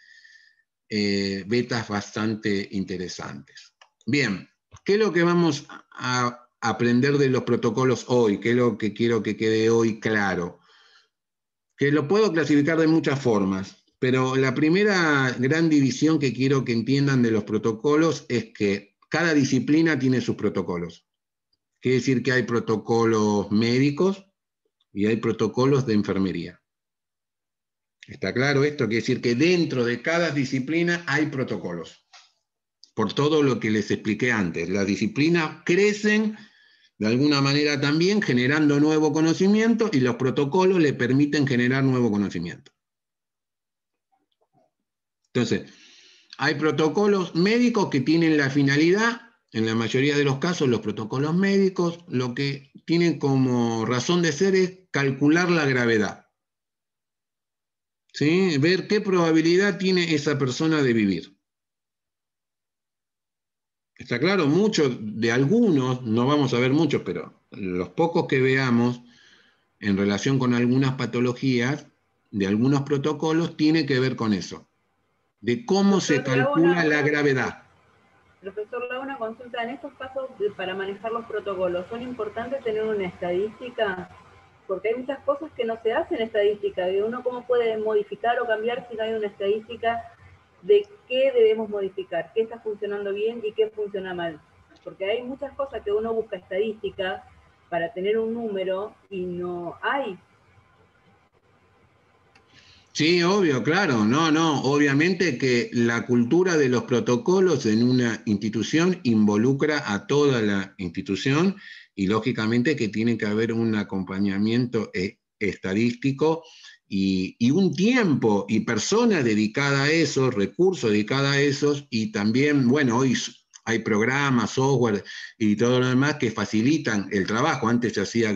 vetas bastante interesantes. Bien, ¿qué es lo que vamos a aprender de los protocolos hoy? ¿Qué es lo que quiero que quede hoy claro? Que lo puedo clasificar de muchas formas, pero la primera gran división que quiero que entiendan de los protocolos es que cada disciplina tiene sus protocolos. Quiere decir que hay protocolos médicos y hay protocolos de enfermería. ¿Está claro esto? Quiere decir que dentro de cada disciplina hay protocolos. Por todo lo que les expliqué antes. Las disciplinas crecen de alguna manera también generando nuevo conocimiento y los protocolos le permiten generar nuevo conocimiento. Entonces, hay protocolos médicos que tienen la finalidad, en la mayoría de los casos los protocolos médicos, lo que tienen como razón de ser es calcular la gravedad. ¿Sí? Ver qué probabilidad tiene esa persona de vivir. Está claro, muchos de algunos, no vamos a ver muchos, pero los pocos que veamos en relación con algunas patologías, de algunos protocolos, tiene que ver con eso, de cómo se calcula la gravedad. Profesor, le hago una consulta. En estos casos, para manejar los protocolos, ¿son importantes tener una estadística? Porque hay muchas cosas que no se hacen estadística. ¿De uno cómo puede modificar o cambiar si no hay una estadística de qué debemos modificar? ¿Qué está funcionando bien y qué funciona mal? Porque hay muchas cosas que uno busca estadística para tener un número y no hay. Sí, obvio, claro, no, obviamente que la cultura de los protocolos en una institución involucra a toda la institución y lógicamente que tiene que haber un acompañamiento estadístico y un tiempo y personas dedicadas a eso, recursos dedicados a esos y también, bueno, hoy hay programas, software y todo lo demás que facilitan el trabajo. Antes se hacía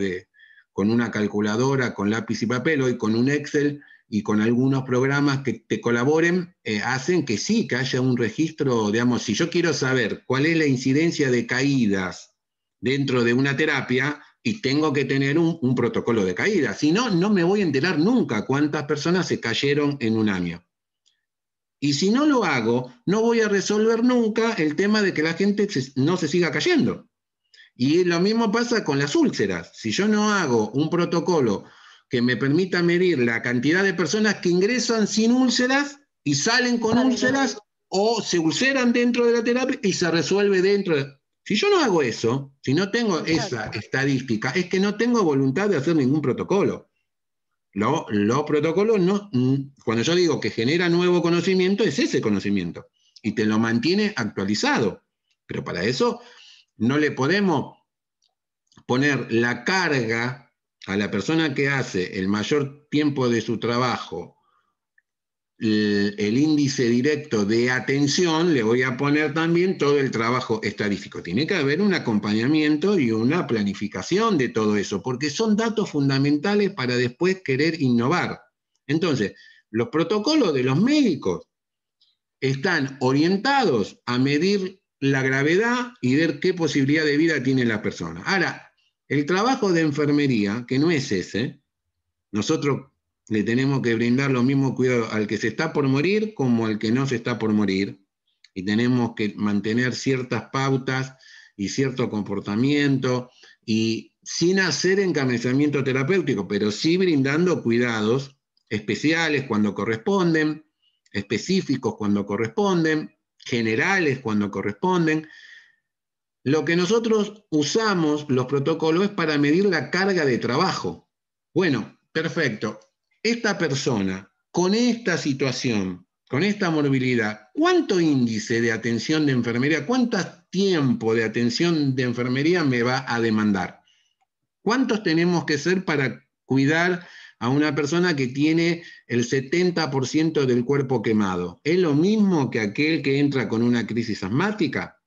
con una calculadora, con lápiz y papel, hoy con un Excel y con algunos programas que te colaboren, hacen que sí, que haya un registro, digamos, si yo quiero saber cuál es la incidencia de caídas dentro de una terapia, y tengo que tener un protocolo de caída, si no, no me voy a enterar nunca cuántas personas se cayeron en un año. Y si no lo hago, no voy a resolver nunca el tema de que la gente no se siga cayendo. Y lo mismo pasa con las úlceras. Si yo no hago un protocolo que me permita medir la cantidad de personas que ingresan sin úlceras y salen con úlceras o se ulceran dentro de la terapia y se resuelve dentro de... Si yo no hago eso, si no tengo esa estadística, es que no tengo voluntad de hacer ningún protocolo. Los protocolos, no, cuando yo digo que genera nuevo conocimiento, es ese conocimiento y te lo mantiene actualizado. Pero para eso no le podemos poner la carga a la persona que hace el mayor tiempo de su trabajo, el índice directo de atención, le voy a poner también todo el trabajo estadístico. Tiene que haber un acompañamiento y una planificación de todo eso, porque son datos fundamentales para después querer innovar. Entonces, los protocolos de los médicos están orientados a medir la gravedad y ver qué posibilidad de vida tiene la persona. Ahora, el trabajo de enfermería, que no es ese, nosotros le tenemos que brindar los mismos cuidados al que se está por morir como al que no se está por morir, y tenemos que mantener ciertas pautas y cierto comportamiento, y sin hacer encabezamiento terapéutico, pero sí brindando cuidados especiales cuando corresponden, específicos cuando corresponden, generales cuando corresponden. Lo que nosotros usamos, los protocolos, es para medir la carga de trabajo. Bueno, perfecto. Esta persona, con esta situación, con esta morbilidad, ¿cuánto índice de atención de enfermería, cuánto tiempo de atención de enfermería me va a demandar? ¿Cuántos tenemos que ser para cuidar a una persona que tiene el 70% del cuerpo quemado? ¿Es lo mismo que aquel que entra con una crisis asmática?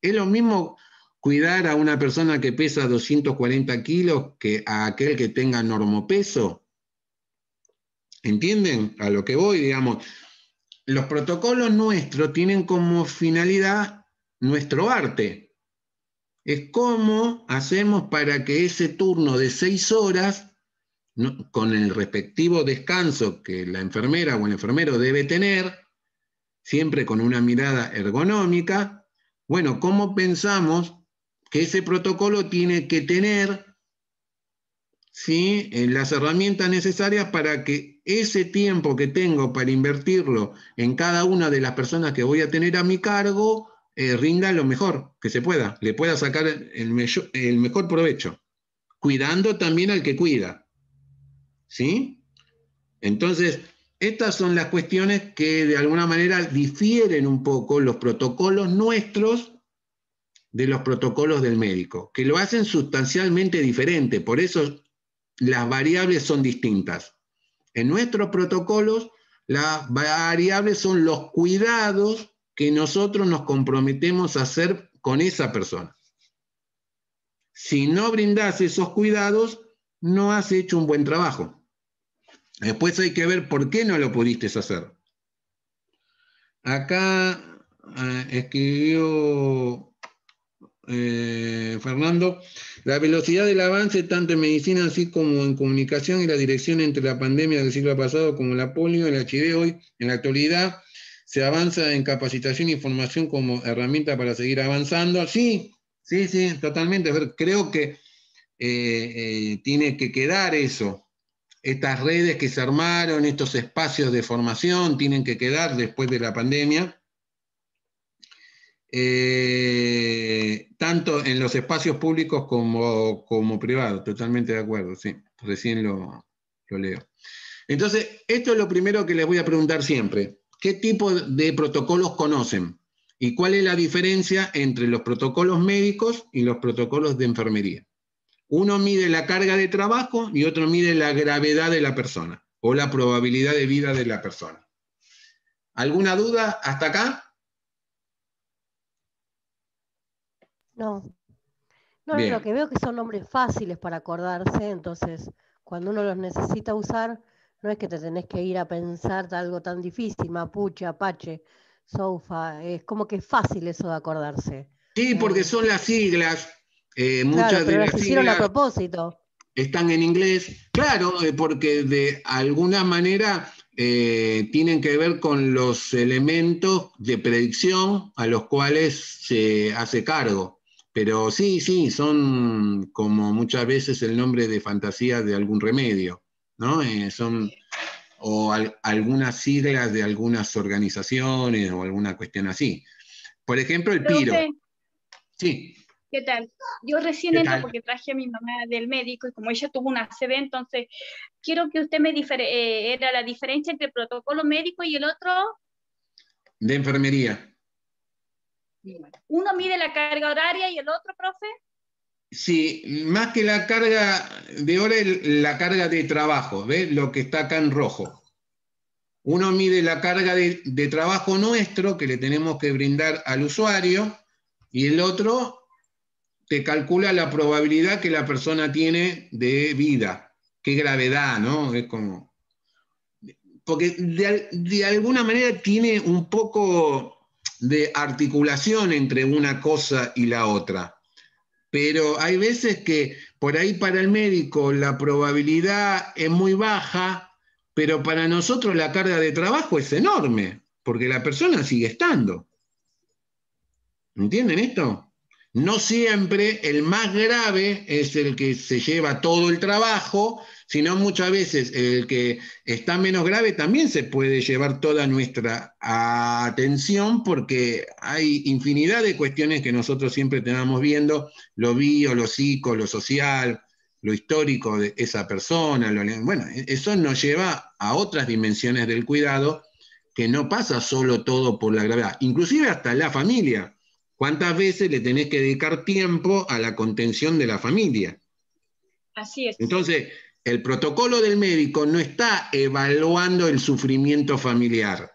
¿Es lo mismo cuidar a una persona que pesa 240 kilos que a aquel que tenga normopeso? ¿Entienden a lo que voy? Digamos, los protocolos nuestros tienen como finalidad nuestro arte. Es cómo hacemos para que ese turno de 6 horas, ¿no?, con el respectivo descanso que la enfermera o el enfermero debe tener, siempre con una mirada ergonómica, bueno, ¿cómo pensamos que ese protocolo tiene que tener, ¿sí?, las herramientas necesarias para que ese tiempo que tengo para invertirlo en cada una de las personas que voy a tener a mi cargo rinda lo mejor que se pueda, le pueda sacar el mejor provecho, cuidando también al que cuida, ¿sí? Entonces, estas son las cuestiones que de alguna manera difieren un poco los protocolos nuestros de los protocolos del médico, que lo hacen sustancialmente diferente, por eso las variables son distintas. En nuestros protocolos, las variables son los cuidados que nosotros nos comprometemos a hacer con esa persona. Si no brindás esos cuidados, no has hecho un buen trabajo. Después hay que ver por qué no lo pudiste hacer. Acá escribió Fernando, la velocidad del avance tanto en medicina así como en comunicación y la dirección entre la pandemia del siglo pasado como la polio, el HIV hoy, en la actualidad, se avanza en capacitación y formación como herramienta para seguir avanzando. Sí, totalmente. Creo que tiene que quedar eso. Estas redes que se armaron, estos espacios de formación, tienen que quedar después de la pandemia. Tanto en los espacios públicos como privados, totalmente de acuerdo, sí, recién lo leo. Entonces, esto es lo primero que les voy a preguntar siempre. ¿Qué tipo de protocolos conocen? ¿Y cuál es la diferencia entre los protocolos médicos y los protocolos de enfermería? Uno mide la carga de trabajo y otro mide la gravedad de la persona o la probabilidad de vida de la persona. ¿Alguna duda hasta acá? No, Bien. lo que veo que son nombres fáciles para acordarse, entonces cuando uno los necesita usar, no es que te tenés que ir a pensar algo tan difícil, mapuche, apache, sofa, es como que es fácil eso de acordarse. Sí, porque son las siglas, Claro, muchas de pero las las hicieron a siglas propósito. están en inglés, claro, porque de alguna manera tienen que ver con los elementos de predicción a los cuales se hace cargo. Pero sí, son como muchas veces el nombre de fantasía de algún remedio, ¿no? Algunas siglas de algunas organizaciones o alguna cuestión así. Por ejemplo, el PIRO. Profe, Sí. ¿qué tal? Yo recién ¿Qué entro tal? porque traje a mi mamá del médico y como ella tuvo una ACV, entonces quiero que usted me era la diferencia entre el protocolo médico y el otro. De enfermería. Uno mide la carga horaria y el otro, profe. Sí, más que la carga de hora, la carga de trabajo, ¿ves? Lo que está acá en rojo. Uno mide la carga de trabajo nuestro que le tenemos que brindar al usuario y el otro te calcula la probabilidad que la persona tiene de vida. Qué gravedad, ¿no? Es como... Porque de alguna manera tiene un poco de articulación entre una cosa y la otra. Pero hay veces que por ahí para el médico la probabilidad es muy baja, pero para nosotros la carga de trabajo es enorme, porque la persona sigue estando. ¿Entienden esto? No siempre el más grave es el que se lleva todo el trabajo, sino muchas veces el que está menos grave también se puede llevar toda nuestra atención porque hay infinidad de cuestiones que nosotros siempre tenemos viendo, lo bio, lo psico, lo social, lo histórico de esa persona. Bueno, eso nos lleva a otras dimensiones del cuidado que no pasa solo todo por la gravedad, inclusive hasta la familia. ¿Cuántas veces le tenés que dedicar tiempo a la contención de la familia? Así es. Entonces, el protocolo del médico no está evaluando el sufrimiento familiar,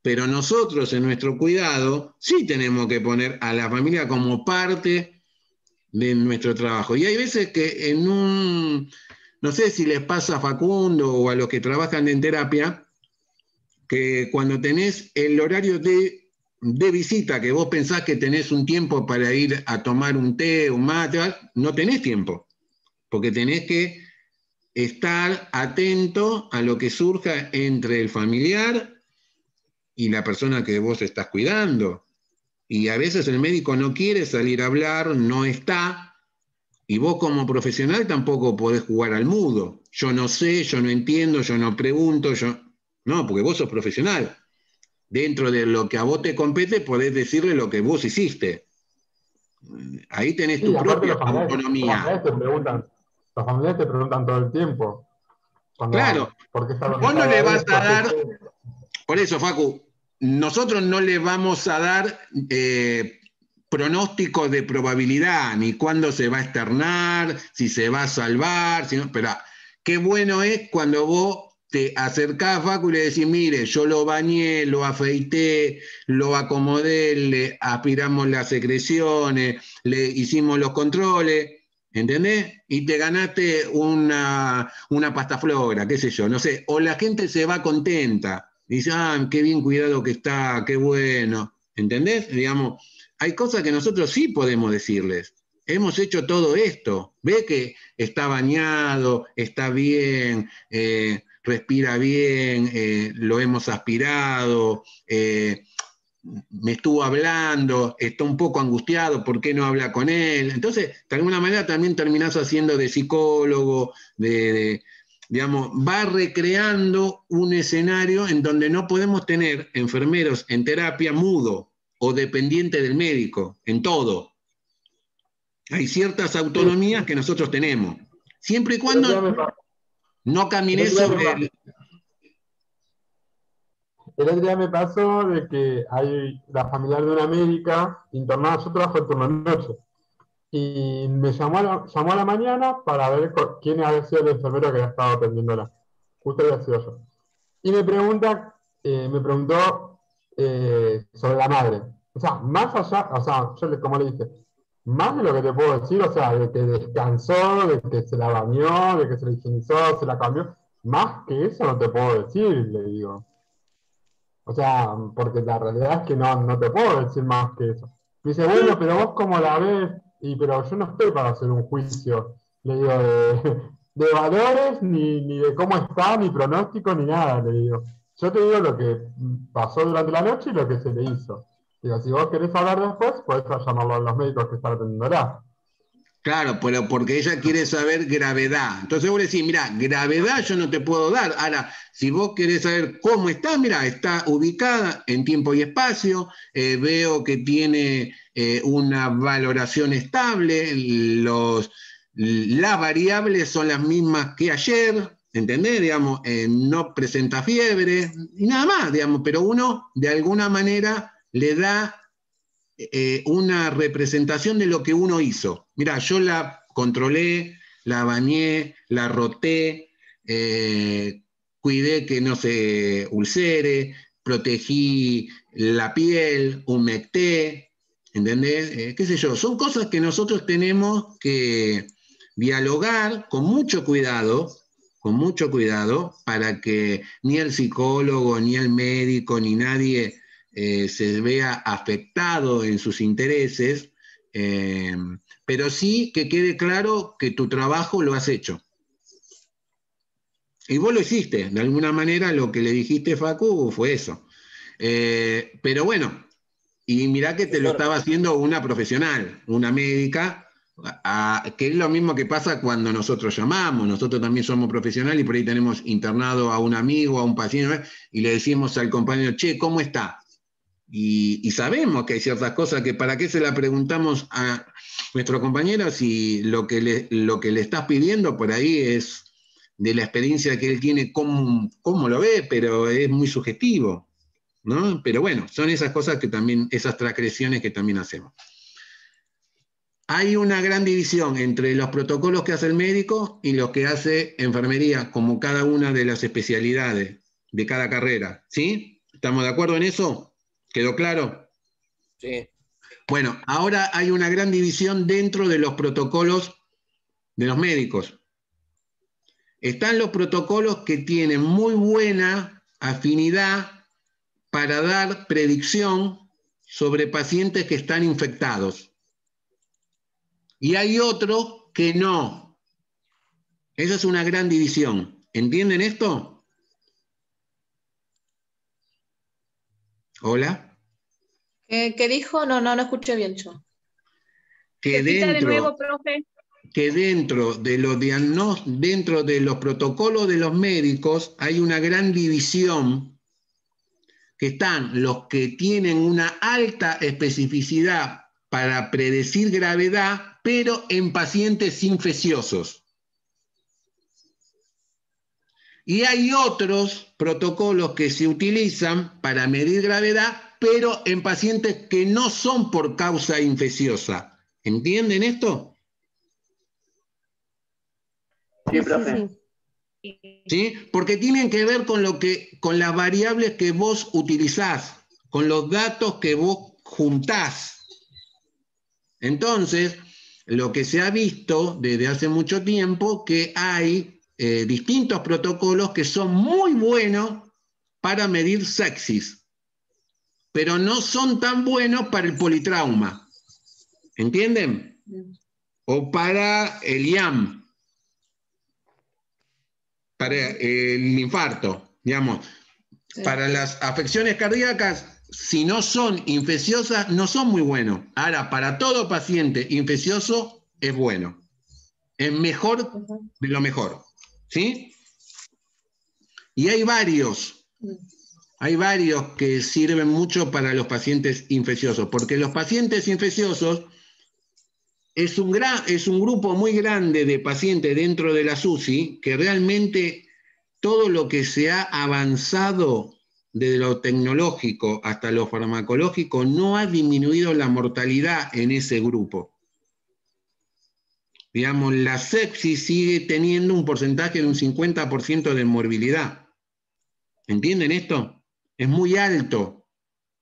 pero nosotros en nuestro cuidado sí tenemos que poner a la familia como parte de nuestro trabajo. Y hay veces que no sé si les pasa a Facundo o a los que trabajan en terapia, que cuando tenés el horario de visita, que vos pensás que tenés un tiempo para ir a tomar un té, un mate, no tenés tiempo, porque tenés que estar atento a lo que surja entre el familiar y la persona que vos estás cuidando. Y a veces el médico no quiere salir a hablar, no está, y vos como profesional tampoco podés jugar al mudo. Yo no sé, yo no entiendo, yo no pregunto, no, porque vos sos profesional. Dentro de lo que a vos te compete, podés decirle lo que vos hiciste. Ahí tenés tu Sí, aparte propia autonomía. los familiares te preguntan todo el tiempo. Claro, porque es algo que vos no cada le vez vas a dar, protege. por eso, Facu, nosotros no le vamos a dar pronósticos de probabilidad, ni cuándo se va a externar, si se va a salvar, pero qué bueno es cuando vos te acercás a Facu y le decís, mire, yo lo bañé, lo afeité, lo acomodé, le aspiramos las secreciones, le hicimos los controles, ¿entendés? Y te ganaste una pastaflora, qué sé yo, no sé, o la gente se va contenta, dice, ah, qué bien cuidado que está, qué bueno, ¿entendés? Digamos, hay cosas que nosotros sí podemos decirles. Hemos hecho todo esto. Ve que está bañado, está bien, respira bien, lo hemos aspirado, me estuvo hablando, está un poco angustiado, ¿por qué no habla con él? Entonces, de alguna manera también terminás haciendo de psicólogo, digamos, va recreando un escenario en donde no podemos tener enfermeros en terapia mudo o dependiente del médico, en todo. Hay ciertas autonomías que nosotros tenemos, siempre y cuando no camines sobre... El otro día me pasó de que hay la familiar de una médica internada, yo trabajo en turno de noche, y me llamó a la mañana para ver quién había sido el enfermero que había estado atendiéndola. Justo había sido yo. Y me preguntó sobre la madre. O sea, más allá, o sea, como le dije, más de lo que te puedo decir, o sea, de que descansó, de que se la bañó, de que se la higienizó, se la cambió, más que eso no te puedo decir, le digo. O sea, porque la realidad es que no te puedo decir más que eso. Me dice, bueno, pero vos cómo la ves, pero yo no estoy para hacer un juicio, le digo, de valores, ni de cómo está, ni pronóstico, ni nada, le digo. Yo te digo lo que pasó durante la noche y lo que se le hizo. Digo, si vos querés hablar después, podés llamarlo a los médicos que están atendiéndola. Claro, pero porque ella quiere saber gravedad. Entonces vos le decís, mira, gravedad yo no te puedo dar. Ahora, si vos querés saber cómo está, mira, está ubicada en tiempo y espacio, veo que tiene una valoración estable, las variables son las mismas que ayer, ¿entendés? Digamos, no presenta fiebre, y nada más, digamos, pero uno de alguna manera le da una representación de lo que uno hizo. Mirá, yo la controlé, la bañé, la roté, cuidé que no se ulcere, protegí la piel, humecté, ¿entendés? Qué sé yo, son cosas que nosotros tenemos que dialogar con mucho cuidado, para que ni el psicólogo, ni el médico, ni nadie se vea afectado en sus intereses, pero sí que quede claro que tu trabajo lo has hecho. Y vos lo hiciste, de alguna manera lo que le dijiste, Facu, fue eso. Pero bueno, y mirá que te lo estaba haciendo una profesional, una médica, que es lo mismo que pasa cuando nosotros llamamos. Nosotros también somos profesionales y por ahí tenemos internado a un amigo, a un paciente, y le decimos al compañero, che, ¿cómo está? Y sabemos que hay ciertas cosas que para qué se la preguntamos a nuestro compañero si lo que le estás pidiendo por ahí es de la experiencia que él tiene, cómo lo ve, pero es muy subjetivo, ¿no? Pero bueno, son esas cosas que también, esas transgresiones que también hacemos. Hay una gran división entre los protocolos que hace el médico y los que hace enfermería, como cada una de las especialidades de cada carrera, ¿sí? ¿Estamos de acuerdo en eso? ¿Quedó claro? Sí. Bueno, ahora hay una gran división dentro de los protocolos de los médicos. Están los protocolos que tienen muy buena afinidad para dar predicción sobre pacientes que están infectados. Y hay otros que no. Esa es una gran división. ¿Entienden esto? ¿Hola? ¿Qué dijo? No escuché bien yo. Que Repita de nuevo, profe. Que dentro de los protocolos de los médicos hay una gran división, que están los que tienen una alta especificidad para predecir gravedad, pero en pacientes infecciosos. Y hay otros protocolos que se utilizan para medir gravedad, pero en pacientes que no son por causa infecciosa. ¿Entienden esto? Sí, sí, sí. ¿Sí? Porque tienen que ver con las variables que vos utilizás, con los datos que vos juntás. Entonces, lo que se ha visto desde hace mucho tiempo, que hay distintos protocolos que son muy buenos para medir sepsis, pero no son tan buenos para el politrauma. ¿Entienden? O para el IAM, para el infarto, digamos. Sí. Para las afecciones cardíacas, si no son infecciosas, no son muy buenos. Ahora, para todo paciente infeccioso es bueno. Es mejor de lo mejor. ¿Sí? Y hay varios que sirven mucho para los pacientes infecciosos, porque los pacientes infecciosos es un grupo muy grande de pacientes dentro de la SUSI que realmente todo lo que se ha avanzado desde lo tecnológico hasta lo farmacológico no ha disminuido la mortalidad en ese grupo. Digamos, la sepsis sigue teniendo un porcentaje de un 50% de morbilidad. ¿Entienden esto? Es muy alto.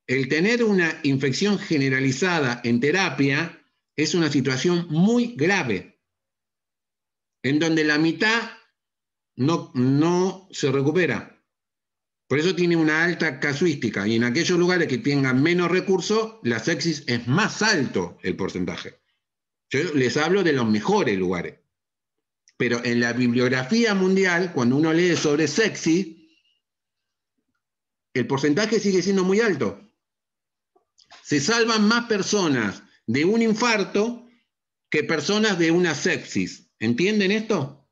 El tener una infección generalizada en terapia es una situación muy grave, en donde la mitad no se recupera. Por eso tiene una alta casuística, y en aquellos lugares que tengan menos recursos, la sepsis es más alto el porcentaje. Yo les hablo de los mejores lugares. Pero en la bibliografía mundial, cuando uno lee sobre sepsis, el porcentaje sigue siendo muy alto. Se salvan más personas de un infarto que personas de una sepsis. ¿Entienden esto?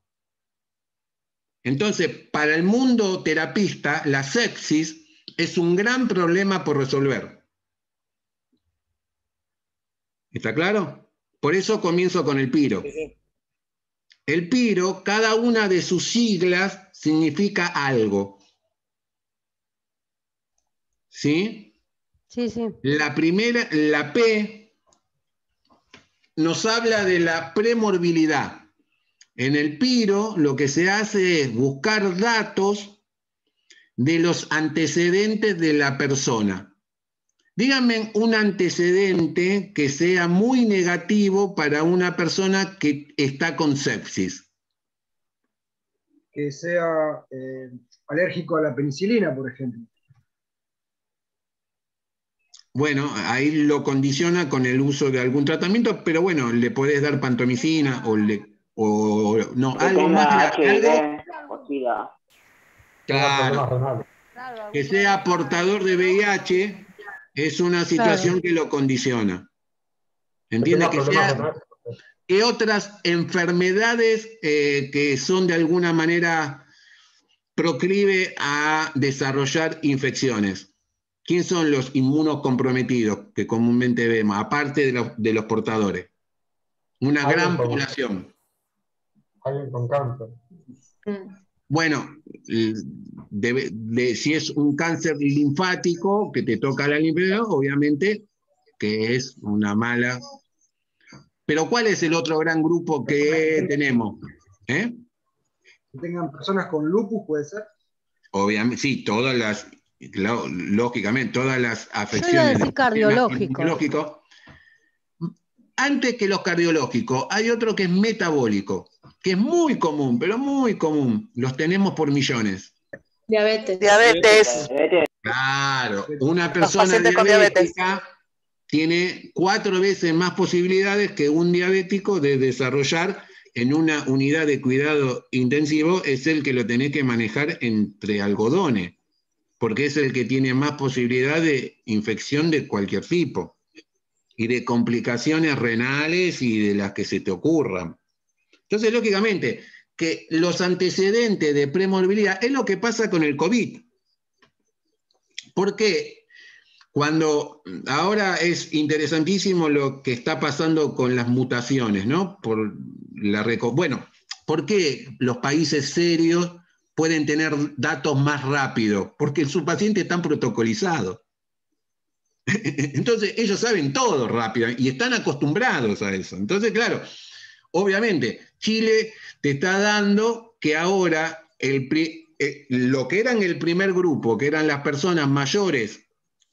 Entonces, para el mundo terapista, la sepsis es un gran problema por resolver. ¿Está claro? Por eso comienzo con el PIRO. El PIRO, cada una de sus siglas significa algo. ¿Sí? Sí, sí. La primera, la P, nos habla de la premorbilidad. En el PIRO lo que se hace es buscar datos de los antecedentes de la persona. Díganme un antecedente que sea muy negativo para una persona que está con sepsis. Que sea alérgico a la penicilina, por ejemplo. Bueno, ahí lo condiciona con el uso de algún tratamiento, pero bueno, le podés dar pantomicina o no, algo más. HIV o SIDA. Claro. Que sea portador de VIH es una situación que lo condiciona. ¿Entiendes? Que otras enfermedades que son de alguna manera proclive a desarrollar infecciones. ¿Quién son los inmunocomprometidos que comúnmente vemos, aparte de los portadores? Una gran población. Alguien con cáncer. Bueno, si es un cáncer linfático que te toca la linfedema, obviamente que es una mala. Pero ¿cuál es el otro gran grupo que tenemos? Que tengan personas con lupus, ¿puede ser? Obviamente, sí, lógicamente, todas las afecciones cardiológicos. Antes que los cardiológicos, hay otro que es metabólico, que es muy común, pero muy común. Los tenemos por millones. Diabetes. Claro, una persona diabética tiene 4 veces más posibilidades que un diabético de desarrollar en una unidad de cuidado intensivo. Es el que lo tenés que manejar entre algodones, porque es el que tiene más posibilidad de infección de cualquier tipo y de complicaciones renales y de las que se te ocurran. Entonces, lógicamente, que los antecedentes de premorbilidad es lo que pasa con el COVID. Porque ahora es interesantísimo lo que está pasando con las mutaciones, ¿no? Bueno, ¿por qué los países serios pueden tener datos más rápido, porque sus pacientes están protocolizados. Entonces ellos saben todo rápido y están acostumbrados a eso. Entonces, claro, obviamente, Chile te está dando que ahora lo que eran el primer grupo, que eran las personas mayores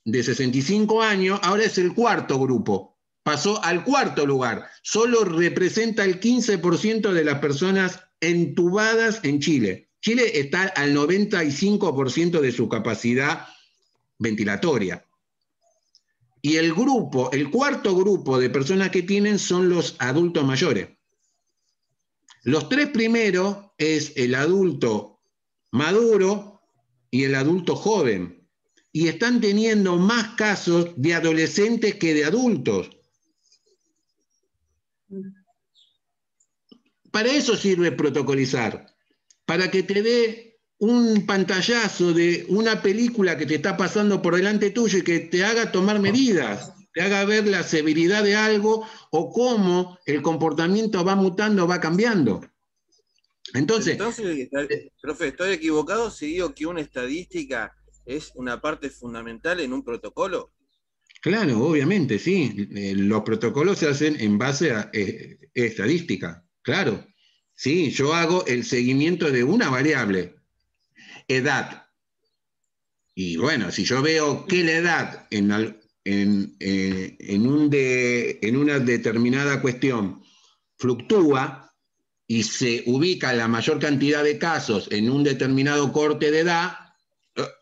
de 65 años, ahora es el cuarto grupo. Pasó al cuarto lugar. Solo representa el 15% de las personas entubadas en Chile. Chile está al 95% de su capacidad ventilatoria. Y el cuarto grupo de personas que tienen son los adultos mayores. Los tres primeros es el adulto maduro y el adulto joven. Y están teniendo más casos de adolescentes que de adultos. Para eso sirve protocolizar, para que te dé un pantallazo de una película que te está pasando por delante tuyo y que te haga tomar medidas, te haga ver la severidad de algo o cómo el comportamiento va mutando, va cambiando. Entonces, profe, ¿estoy equivocado si digo que una estadística es una parte fundamental en un protocolo? Claro, obviamente, sí. Los protocolos se hacen en base a estadística, claro. Sí, yo hago el seguimiento de una variable, edad. Y bueno, si yo veo que la edad en una determinada cuestión fluctúa y se ubica la mayor cantidad de casos en un determinado corte de edad,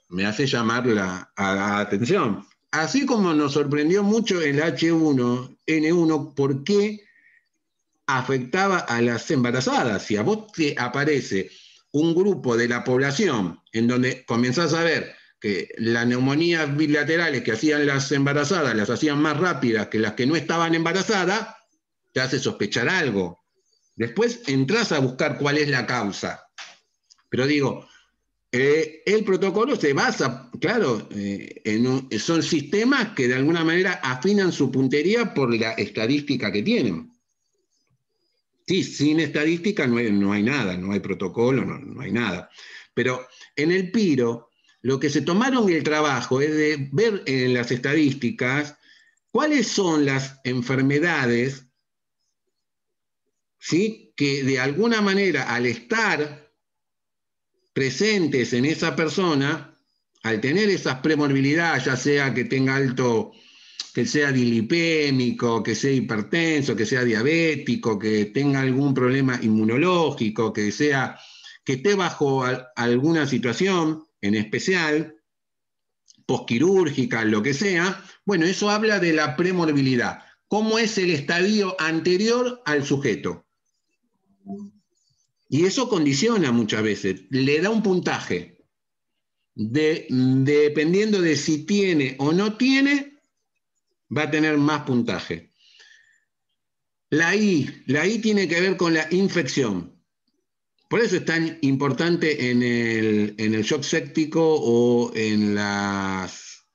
me hace llamar la atención. Así como nos sorprendió mucho el H1N1, ¿por qué afectaba a las embarazadas? Si a vos te aparece un grupo de la población en donde comenzás a ver que las neumonías bilaterales que hacían las embarazadas las hacían más rápidas que las que no estaban embarazadas, te hace sospechar algo. Después entrás a buscar cuál es la causa. Pero digo, el protocolo se basa, claro, son sistemas que de alguna manera afinan su puntería por la estadística que tienen. Sí, sin estadística no hay nada, no hay protocolo, no hay nada. Pero en el PIRO, lo que se tomaron el trabajo es de ver en las estadísticas cuáles son las enfermedades, ¿sí?, que de alguna manera al estar presentes en esa persona, al tener esas premorbilidades, ya sea que tenga alto, que sea dilipémico, que sea hipertenso, que sea diabético, que tenga algún problema inmunológico, que esté bajo alguna situación en especial, posquirúrgica, lo que sea, bueno, eso habla de la premorbilidad. ¿Cómo es el estadio anterior al sujeto? Y eso condiciona muchas veces, le da un puntaje. Dependiendo de si tiene o no tiene, va a tener más puntaje. La I tiene que ver con la infección. Por eso es tan importante en el shock séptico o en las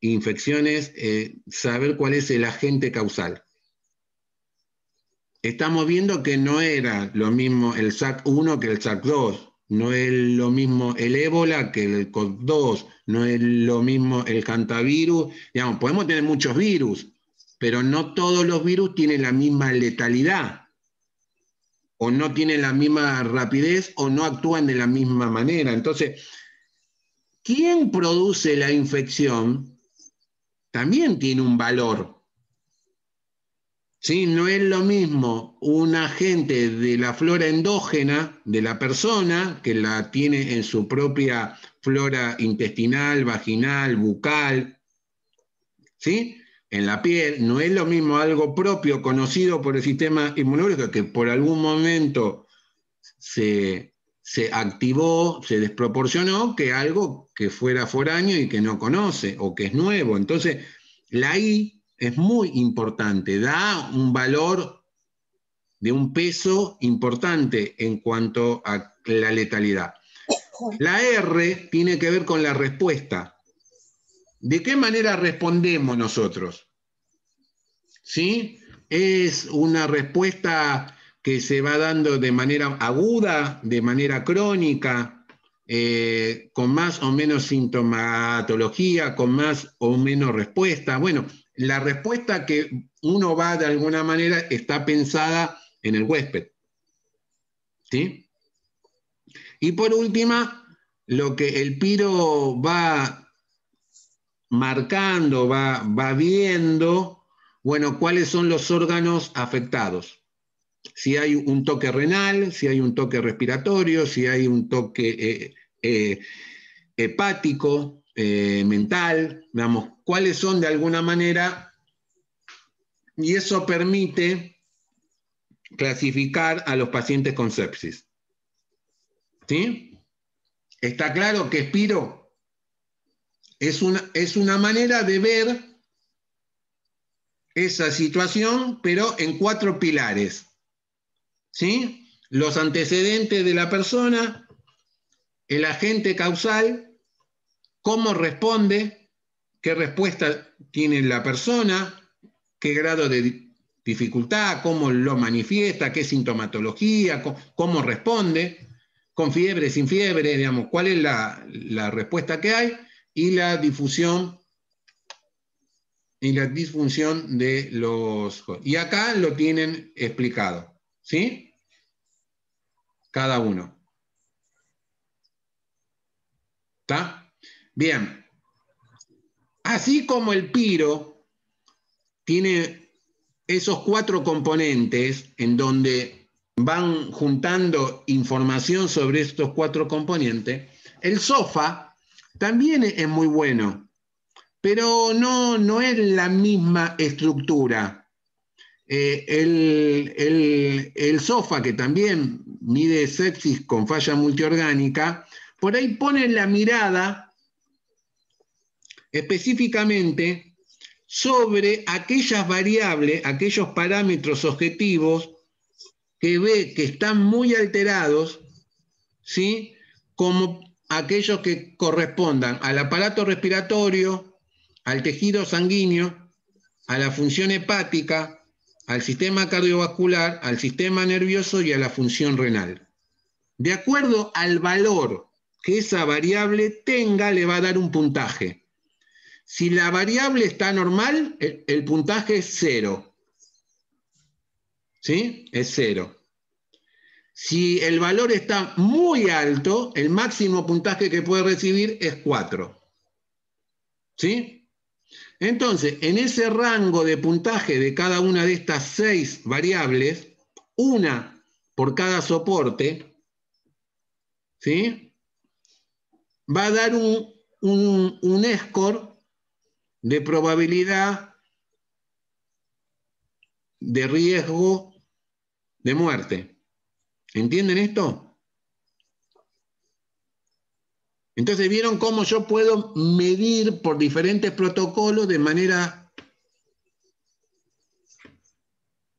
infecciones saber cuál es el agente causal. Estamos viendo que no era lo mismo el SAC1 que el SAC2, no es lo mismo el ébola que el COV2, no es lo mismo el hantavirus. Digamos, podemos tener muchos virus, pero no todos los virus tienen la misma letalidad, o no tienen la misma rapidez, o no actúan de la misma manera. Entonces, ¿quién produce la infección? También tiene un valor. ¿Sí? No es lo mismo un agente de la flora endógena de la persona, que la tiene en su propia flora intestinal, vaginal, bucal, ¿sí?, en la piel. No es lo mismo algo propio, conocido por el sistema inmunológico, que por algún momento se activó, se desproporcionó, que algo que fuera foráneo y que no conoce, o que es nuevo. Entonces, la I es muy importante, da un valor de un peso importante en cuanto a la letalidad. La R tiene que ver con la respuesta. ¿De qué manera respondemos nosotros? ¿Sí? ¿Es una respuesta que se va dando de manera aguda, de manera crónica? con más o menos sintomatología, con más o menos respuesta. Bueno, la respuesta que uno va de alguna manera está pensada en el huésped. ¿Sí? Y por última, lo que el PIRO va marcando, va viendo, bueno, cuáles son los órganos afectados. Si hay un toque renal, si hay un toque respiratorio, si hay un toque hepático, mental, digamos, cuáles son de alguna manera, y eso permite clasificar a los pacientes con sepsis. ¿Sí? Está claro que PIRO es una manera de ver esa situación, pero en 4 pilares. ¿Sí? Los antecedentes de la persona, el agente causal, cómo responde, qué respuesta tiene la persona, qué grado de dificultad, cómo lo manifiesta, qué sintomatología, cómo responde, con fiebre, sin fiebre, digamos, cuál es la respuesta que hay, y la difusión y la disfunción de los... Y acá lo tienen explicado, ¿sí? Cada uno. ¿Está? Bien. Así como el PIRO tiene esos 4 componentes en donde van juntando información sobre estos 4 componentes, el SOFA también es muy bueno, pero no es la misma estructura. El SOFA, que también mide sepsis con falla multiorgánica, por ahí pone la mirada específicamente sobre aquellas variables, aquellos parámetros objetivos que ve que están muy alterados, ¿sí? Como aquellos que correspondan al aparato respiratorio, al tejido sanguíneo, a la función hepática, al sistema cardiovascular, al sistema nervioso y a la función renal. De acuerdo al valor que esa variable tenga, le va a dar un puntaje. Si la variable está normal, el puntaje es 0. ¿Sí? Es 0. Si el valor está muy alto, el máximo puntaje que puede recibir es 4. ¿Sí? Entonces, en ese rango de puntaje de cada una de estas 6 variables, una por cada soporte, ¿sí? Va a dar un score de probabilidad de riesgo de muerte. ¿Entienden esto? Entonces, ¿vieron cómo yo puedo medir por diferentes protocolos de manera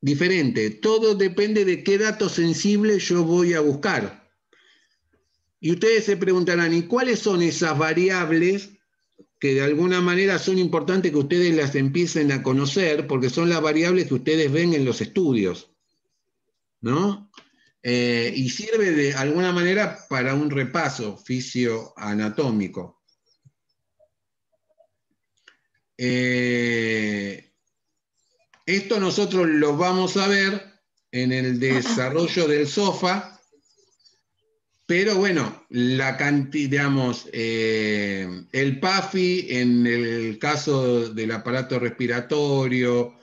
diferente? Todo depende de qué datos sensibles yo voy a buscar. Y ustedes se preguntarán, ¿y cuáles son esas variables que de alguna manera son importantes que ustedes las empiecen a conocer, porque son las variables que ustedes ven en los estudios, ¿no? Y sirve de alguna manera para un repaso fisioanatómico. Esto nosotros lo vamos a ver en el desarrollo del SOFA, pero bueno, la cantidad, digamos, el PAFI en el caso del aparato respiratorio,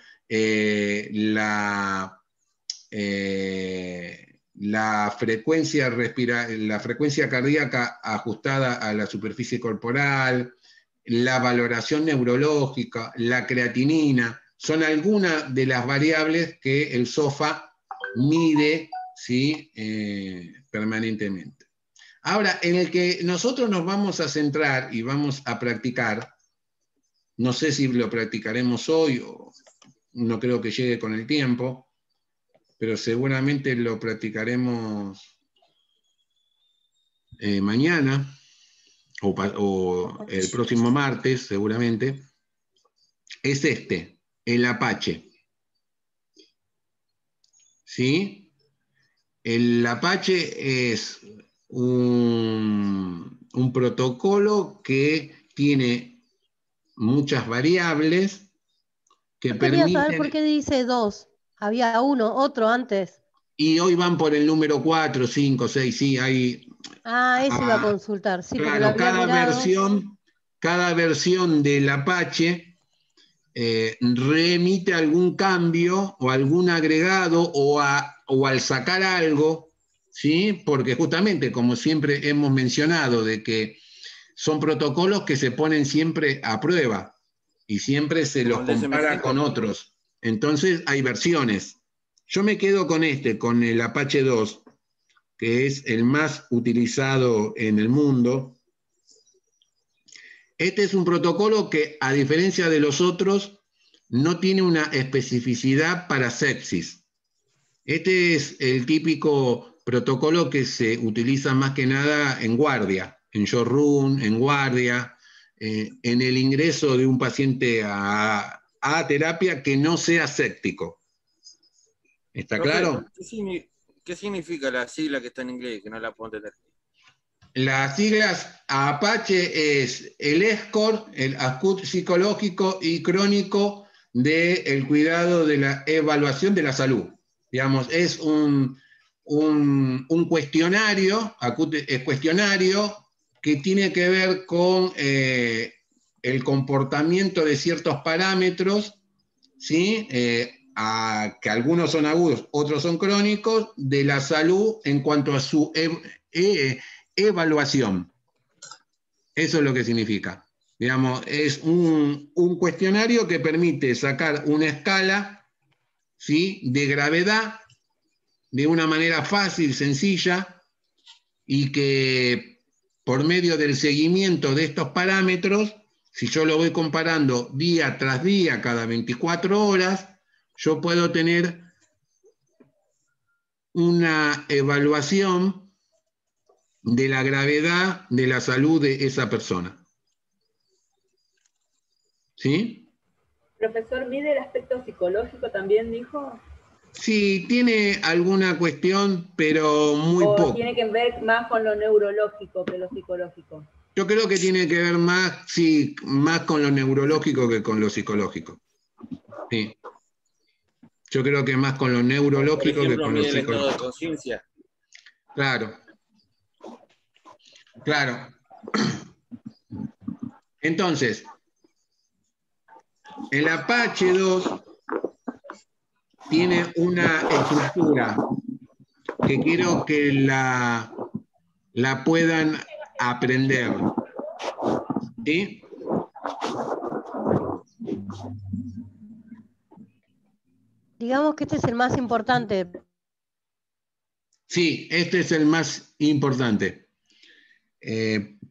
la frecuencia cardíaca ajustada a la superficie corporal, la valoración neurológica, la creatinina, son algunas de las variables que el SOFA mide, ¿sí? Permanentemente. Ahora, en el que nosotros nos vamos a centrar y vamos a practicar, no sé si lo practicaremos hoy o no creo que llegue con el tiempo, pero seguramente lo practicaremos mañana o el próximo martes, seguramente, es el Apache. ¿Sí? El Apache es un protocolo que tiene muchas variables que Yo quería saber por permiten... qué dice 2. Había otro antes. Y hoy van por el número 4, 5, 6, sí, hay... Eso iba a consultar, sí, porque lo Claro, había mirado. cada versión del Apache remite algún cambio o algún agregado o al sacar algo, ¿sí? Porque justamente, como siempre hemos mencionado, de que son protocolos que se ponen siempre a prueba y siempre se los compara con otros. Entonces hay versiones. Yo me quedo con con el Apache 2, que es el más utilizado en el mundo. Este es un protocolo que, a diferencia de los otros, no tiene una especificidad para sepsis. Este es el típico protocolo que se utiliza más que nada en guardia, en showroom, en guardia, en el ingreso de un paciente a terapia que no sea séptico. ¿Está claro? ¿Qué significa la sigla que está en inglés, que no la puedo entender? Las siglas Apache es el SCORE, el ASCUT psicológico y crónico del cuidado de la evaluación de la salud. Digamos, es un cuestionario, ACUT es cuestionario, que tiene que ver con el comportamiento de ciertos parámetros, ¿sí? Que algunos son agudos, otros son crónicos, de la salud en cuanto a su evaluación. Eso es lo que significa. Digamos, es un cuestionario que permite sacar una escala, ¿sí?, de gravedad de una manera fácil, sencilla, y que por medio del seguimiento de estos parámetros, si yo lo voy comparando día tras día, cada 24 horas, yo puedo tener una evaluación de la gravedad de la salud de esa persona. ¿Sí? Profesor, ¿mide el aspecto psicológico también, dijo? Sí, tiene alguna cuestión, pero muy poco. ¿O tiene que ver más con lo neurológico que lo psicológico? Yo creo que tiene que ver más, sí, más con lo neurológico que con lo psicológico. Sí. Yo creo que más con lo neurológico que con lo psicológico. El estado de psicológico. conciencia. Claro. Claro. Entonces, el Apache 2 tiene una estructura que quiero que la puedan aprender. ¿Sí? Digamos que este es el más importante. Sí, este es el más importante.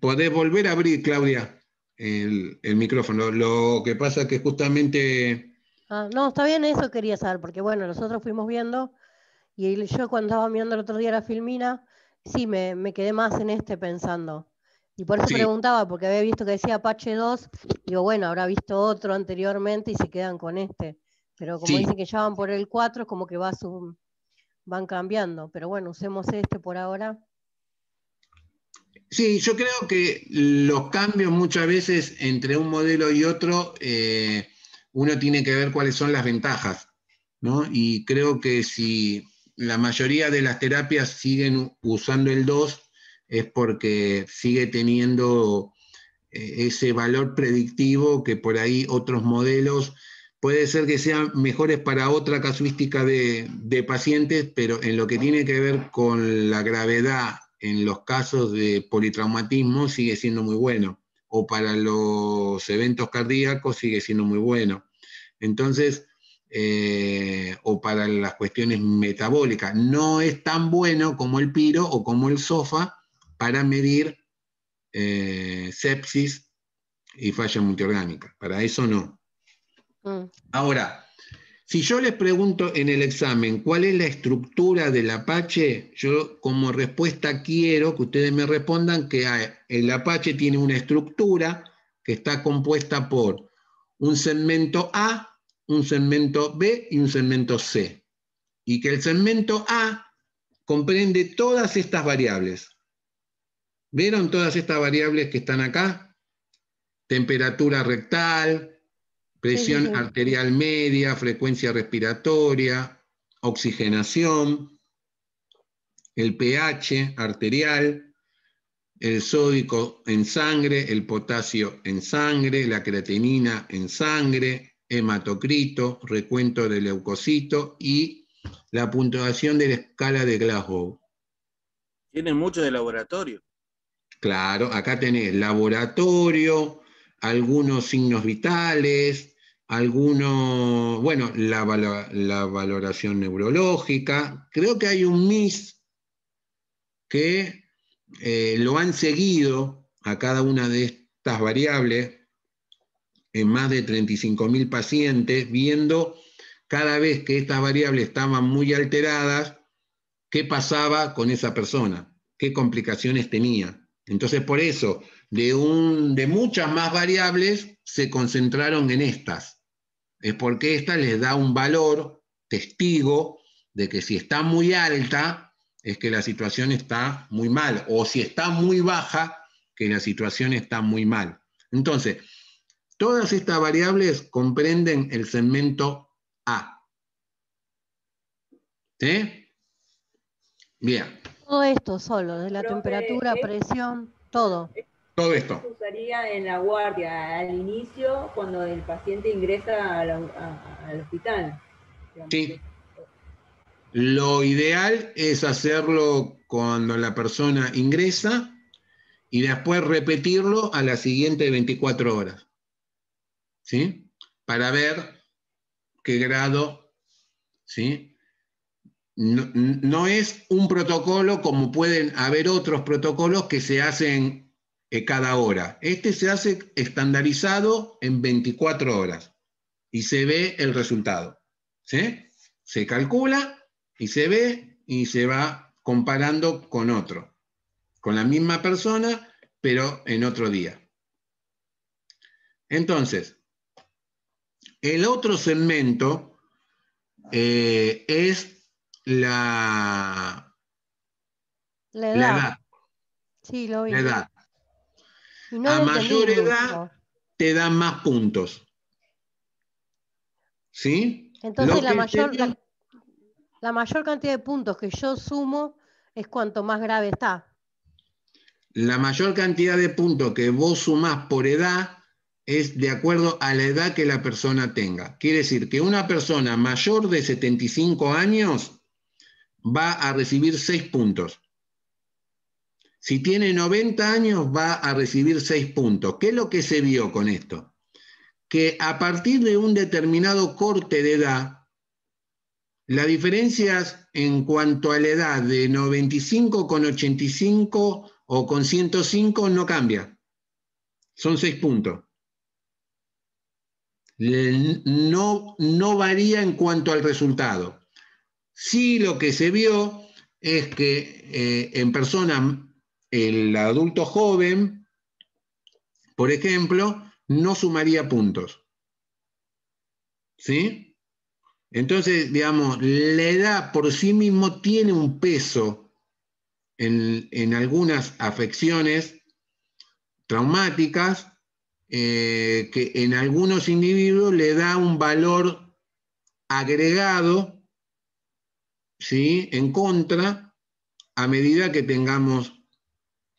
¿Podés volver a abrir, Claudia, el micrófono? Lo que pasa es que justamente... No, está bien, eso quería saber, porque bueno, nosotros fuimos viendo, y yo cuando estaba viendo el otro día la filmina, sí, me quedé más en este pensando. Y por eso Sí. preguntaba, porque había visto que decía Apache 2, digo, bueno, habrá visto otro anteriormente y se quedan con este. Pero como Sí. dicen que ya van por el 4, es como que van cambiando. Pero bueno, usemos este por ahora. Sí, yo creo que los cambios muchas veces entre un modelo y otro, uno tiene que ver cuáles son las ventajas, ¿no? Y creo que si la mayoría de las terapias siguen usando el 2, es porque sigue teniendo ese valor predictivo que por ahí otros modelos puede ser que sean mejores para otra casuística de pacientes, pero en lo que tiene que ver con la gravedad en los casos de politraumatismo sigue siendo muy bueno, o para los eventos cardíacos sigue siendo muy bueno. Entonces, o para las cuestiones metabólicas, no es tan bueno como el PIRO o como el SOFA para medir sepsis y falla multiorgánica. Para eso no. Ahora, si yo les pregunto en el examen cuál es la estructura del Apache, yo como respuesta quiero que ustedes me respondan que el Apache tiene una estructura que está compuesta por un segmento A, un segmento B y un segmento C. Y que el segmento A comprende todas estas variables. ¿Vieron todas estas variables que están acá? Temperatura rectal, presión sí. arterial media, frecuencia respiratoria, oxigenación, el pH arterial, el sódico en sangre, el potasio en sangre, la creatinina en sangre, hematocrito, recuento de leucocito y la puntuación de la escala de Glasgow. Tiene mucho de laboratorio. Claro, acá tenés laboratorio, algunos signos vitales, algunos, bueno, la valoración neurológica. Creo que hay un MIS que lo han seguido a cada una de estas variables en más de 35.000 pacientes, viendo cada vez que estas variables estaban muy alteradas, qué pasaba con esa persona, qué complicaciones tenía. Entonces, por eso, de muchas más variables, se concentraron en estas. Es porque esta les da un valor testigo de que si está muy alta, es que la situación está muy mal, o si está muy baja, que la situación está muy mal. Entonces, todas estas variables comprenden el segmento A. ¿Sí? Bien. Todo esto solo, de la Profe, temperatura, presión, todo. Todo esto. Se usaría en la guardia al inicio cuando el paciente ingresa al hospital. Digamos. Sí. Lo ideal es hacerlo cuando la persona ingresa y después repetirlo a la siguiente 24 horas. ¿Sí? Para ver qué grado, ¿sí? No es un protocolo como pueden haber otros protocolos que se hacen cada hora. Este se hace estandarizado en 24 horas y se ve el resultado. ¿Sí? Se calcula y se ve y se va comparando con otro, con la misma persona, pero en otro día. Entonces, el otro segmento es la edad. Sí, lo vi. La edad. Y no A lo entendí mayor mucho. edad te dan más puntos. ¿Sí? Entonces Lo la mayor cantidad de puntos que yo sumo es cuanto más grave está. La mayor cantidad de puntos que vos sumás por edad es de acuerdo a la edad que la persona tenga. Quiere decir que una persona mayor de 75 años va a recibir 6 puntos. Si tiene 90 años va a recibir 6 puntos. ¿Qué es lo que se vio con esto? Que a partir de un determinado corte de edad, las diferencias en cuanto a la edad de 95 con 85 o con 105 no cambia. Son 6 puntos. No varía en cuanto al resultado. Sí, lo que se vio es que en personas, el adulto joven, por ejemplo, no sumaría puntos. ¿Sí? Entonces, digamos, la edad por sí mismo tiene un peso en algunas afecciones traumáticas que en algunos individuos le da un valor agregado, ¿sí?, en contra a medida que tengamos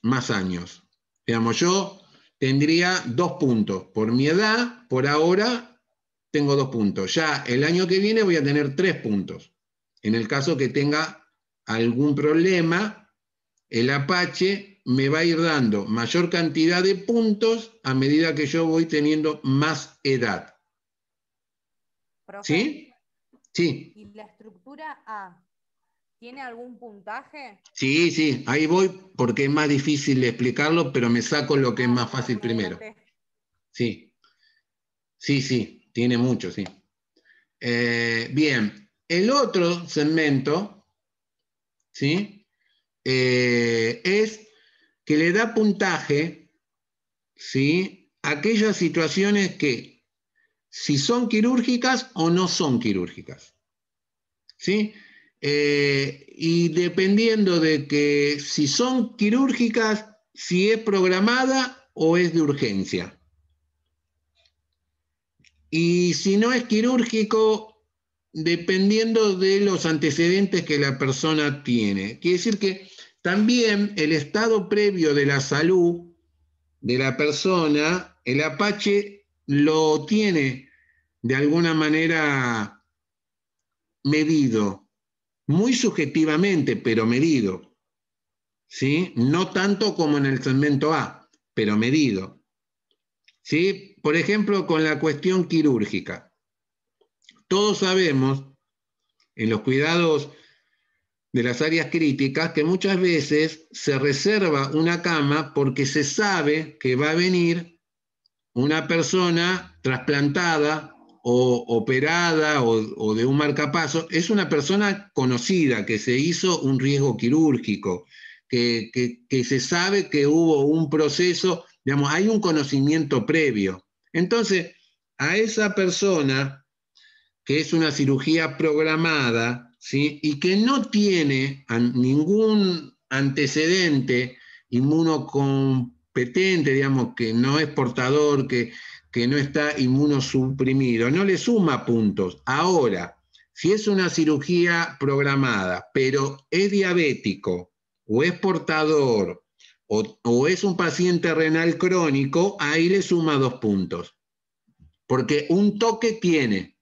más años. Digamos, yo tendría 2 puntos. Por mi edad, por ahora, tengo 2 puntos. Ya el año que viene voy a tener 3 puntos. En el caso que tenga algún problema, el Apache me va a ir dando mayor cantidad de puntos a medida que yo voy teniendo más edad. Profe, ¿Sí? Sí. ¿y la estructura A tiene algún puntaje? Sí, sí, ahí voy porque es más difícil de explicarlo, pero me saco lo que es más fácil primero. Sí, sí, sí, tiene mucho, sí. Bien, el otro segmento, ¿sí?, es que le da puntaje, ¿sí?, a aquellas situaciones que si son quirúrgicas o no son quirúrgicas. ¿Sí? Y dependiendo de que si son quirúrgicas, si es programada o es de urgencia. Y si no es quirúrgico, dependiendo de los antecedentes que la persona tiene. Quiere decir que también el estado previo de la salud de la persona, el Apache lo tiene de alguna manera medido, muy subjetivamente, pero medido, ¿sí? No tanto como en el segmento A, pero medido, ¿sí? Por ejemplo, con la cuestión quirúrgica. Todos sabemos, en los cuidados de las áreas críticas, que muchas veces se reserva una cama porque se sabe que va a venir una persona trasplantada o operada o de un marcapaso. Es una persona conocida, que se hizo un riesgo quirúrgico, que se sabe que hubo un proceso, digamos, hay un conocimiento previo. Entonces, a esa persona, que es una cirugía programada, ¿sí? Y que no tiene ningún antecedente inmunocompetente, digamos, que no es portador, que no está inmunosuprimido, no le suma puntos. Ahora, si es una cirugía programada, pero es diabético, o es portador, o es un paciente renal crónico, ahí le suma 2 puntos. Porque un toque tiene.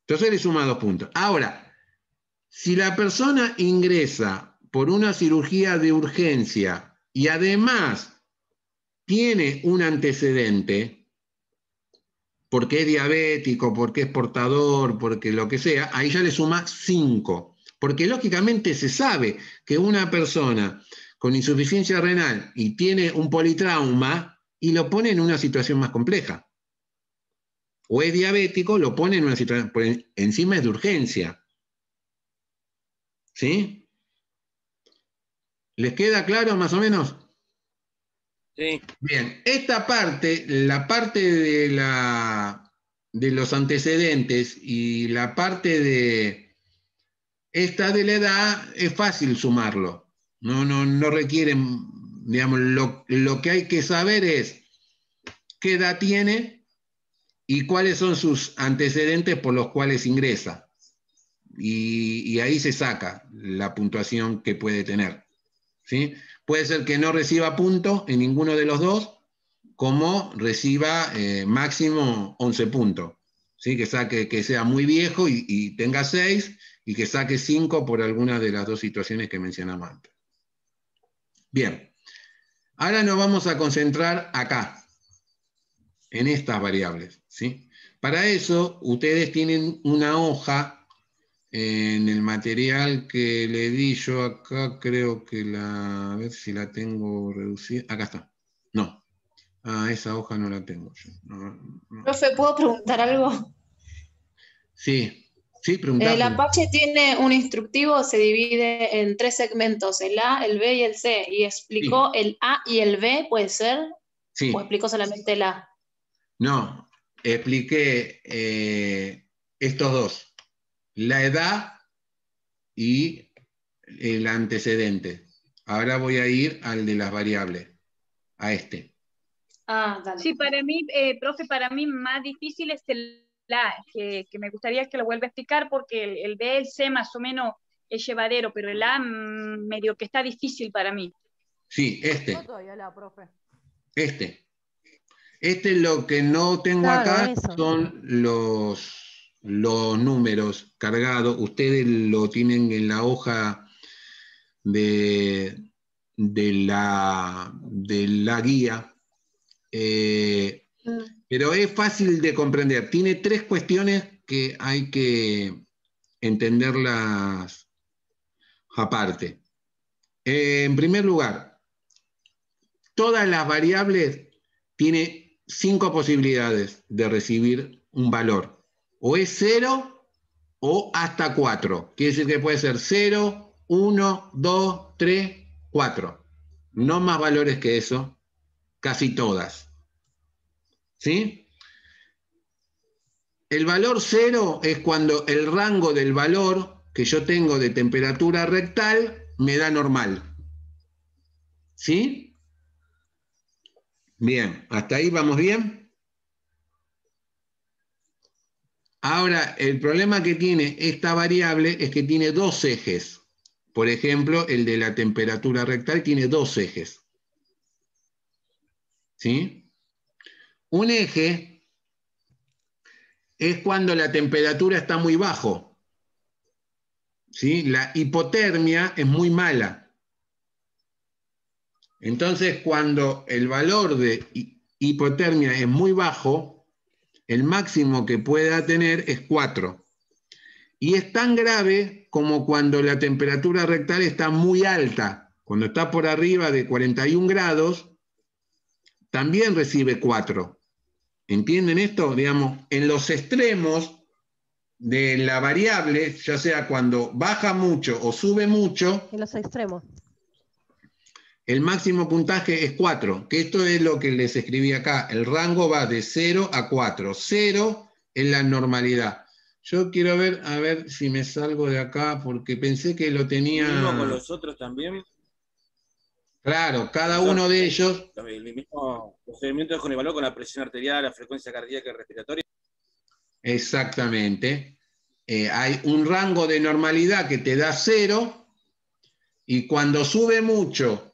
Entonces le suma 2 puntos. Ahora, si la persona ingresa por una cirugía de urgencia y además tiene un antecedente, porque es diabético, porque es portador, porque lo que sea, ahí ya le suma 5. Porque lógicamente se sabe que una persona con insuficiencia renal y tiene un politrauma y lo pone en una situación más compleja. O es diabético, lo pone en una situación, encima es de urgencia. ¿Sí? ¿Les queda claro más o menos? Sí. Bien, esta parte, la parte de los antecedentes y la parte de esta de la edad, es fácil sumarlo. No requieren, digamos, lo que hay que saber es qué edad tiene y cuáles son sus antecedentes por los cuales ingresa. Y ahí se saca la puntuación que puede tener. ¿Sí? Puede ser que no reciba puntos en ninguno de los dos, como reciba máximo 11 puntos. ¿Sí? Que sea muy viejo y tenga 6, y que saque 5 por alguna de las dos situaciones que mencionamos antes. Bien, ahora nos vamos a concentrar acá, en estas variables. ¿Sí? Para eso, ustedes tienen una hoja en el material que le di yo acá, creo que a ver si la tengo reducida. Acá está. No. Esa hoja no la tengo yo. No. Profe, ¿puedo preguntar algo? Sí, preguntá. El Apache tiene un instructivo, se divide en 3 segmentos, el A, el B y el C, y explicó el A y el B, ¿puede ser? Sí. ¿O explicó solamente el A? No, expliqué estos dos. La edad y el antecedente. Ahora voy a ir al de las variables, a este. Dale. Sí, para mí, profe, para mí más difícil es el A, que me gustaría que lo vuelva a explicar, porque el B, el C más o menos es llevadero, pero el A medio que está difícil para mí. Sí, este. No todavía la profe. Este lo que no tengo acá son los números cargados. Ustedes lo tienen en la hoja de la guía. Pero es fácil de comprender. Tiene 3 cuestiones que hay que entenderlas aparte. En primer lugar, todas las variables tienen 5 posibilidades de recibir un valor. O es 0 o hasta 4. Quiere decir que puede ser 0, 1, 2, 3, 4. No más valores que eso, casi todas. ¿Sí? El valor 0 es cuando el rango del valor que yo tengo de temperatura rectal me da normal. ¿Sí? Bien, ¿hasta ahí vamos bien? Ahora, el problema que tiene esta variable es que tiene dos ejes. Por ejemplo, el de la temperatura rectal tiene dos ejes. ¿Sí? Un eje es cuando la temperatura está muy bajo. ¿Sí? La hipotermia es muy mala. Entonces, cuando el valor de hipotermia es muy bajo, el máximo que pueda tener es 4. Y es tan grave como cuando la temperatura rectal está muy alta. Cuando está por arriba de 41 grados, también recibe 4. ¿Entienden esto? Digamos, en los extremos de la variable, ya sea cuando baja mucho o sube mucho, En los extremos. el máximo puntaje es 4, que esto es lo que les escribí acá. El rango va de 0 a 4. 0 es la normalidad. Yo quiero ver, a ver si me salgo de acá, porque pensé que lo tenía... ¿Mismo con los otros también? Claro, cada uno de ellos... El mismo procedimiento es con el valor, con la presión arterial, la frecuencia cardíaca y respiratoria. Exactamente. Hay un rango de normalidad que te da 0, y cuando sube mucho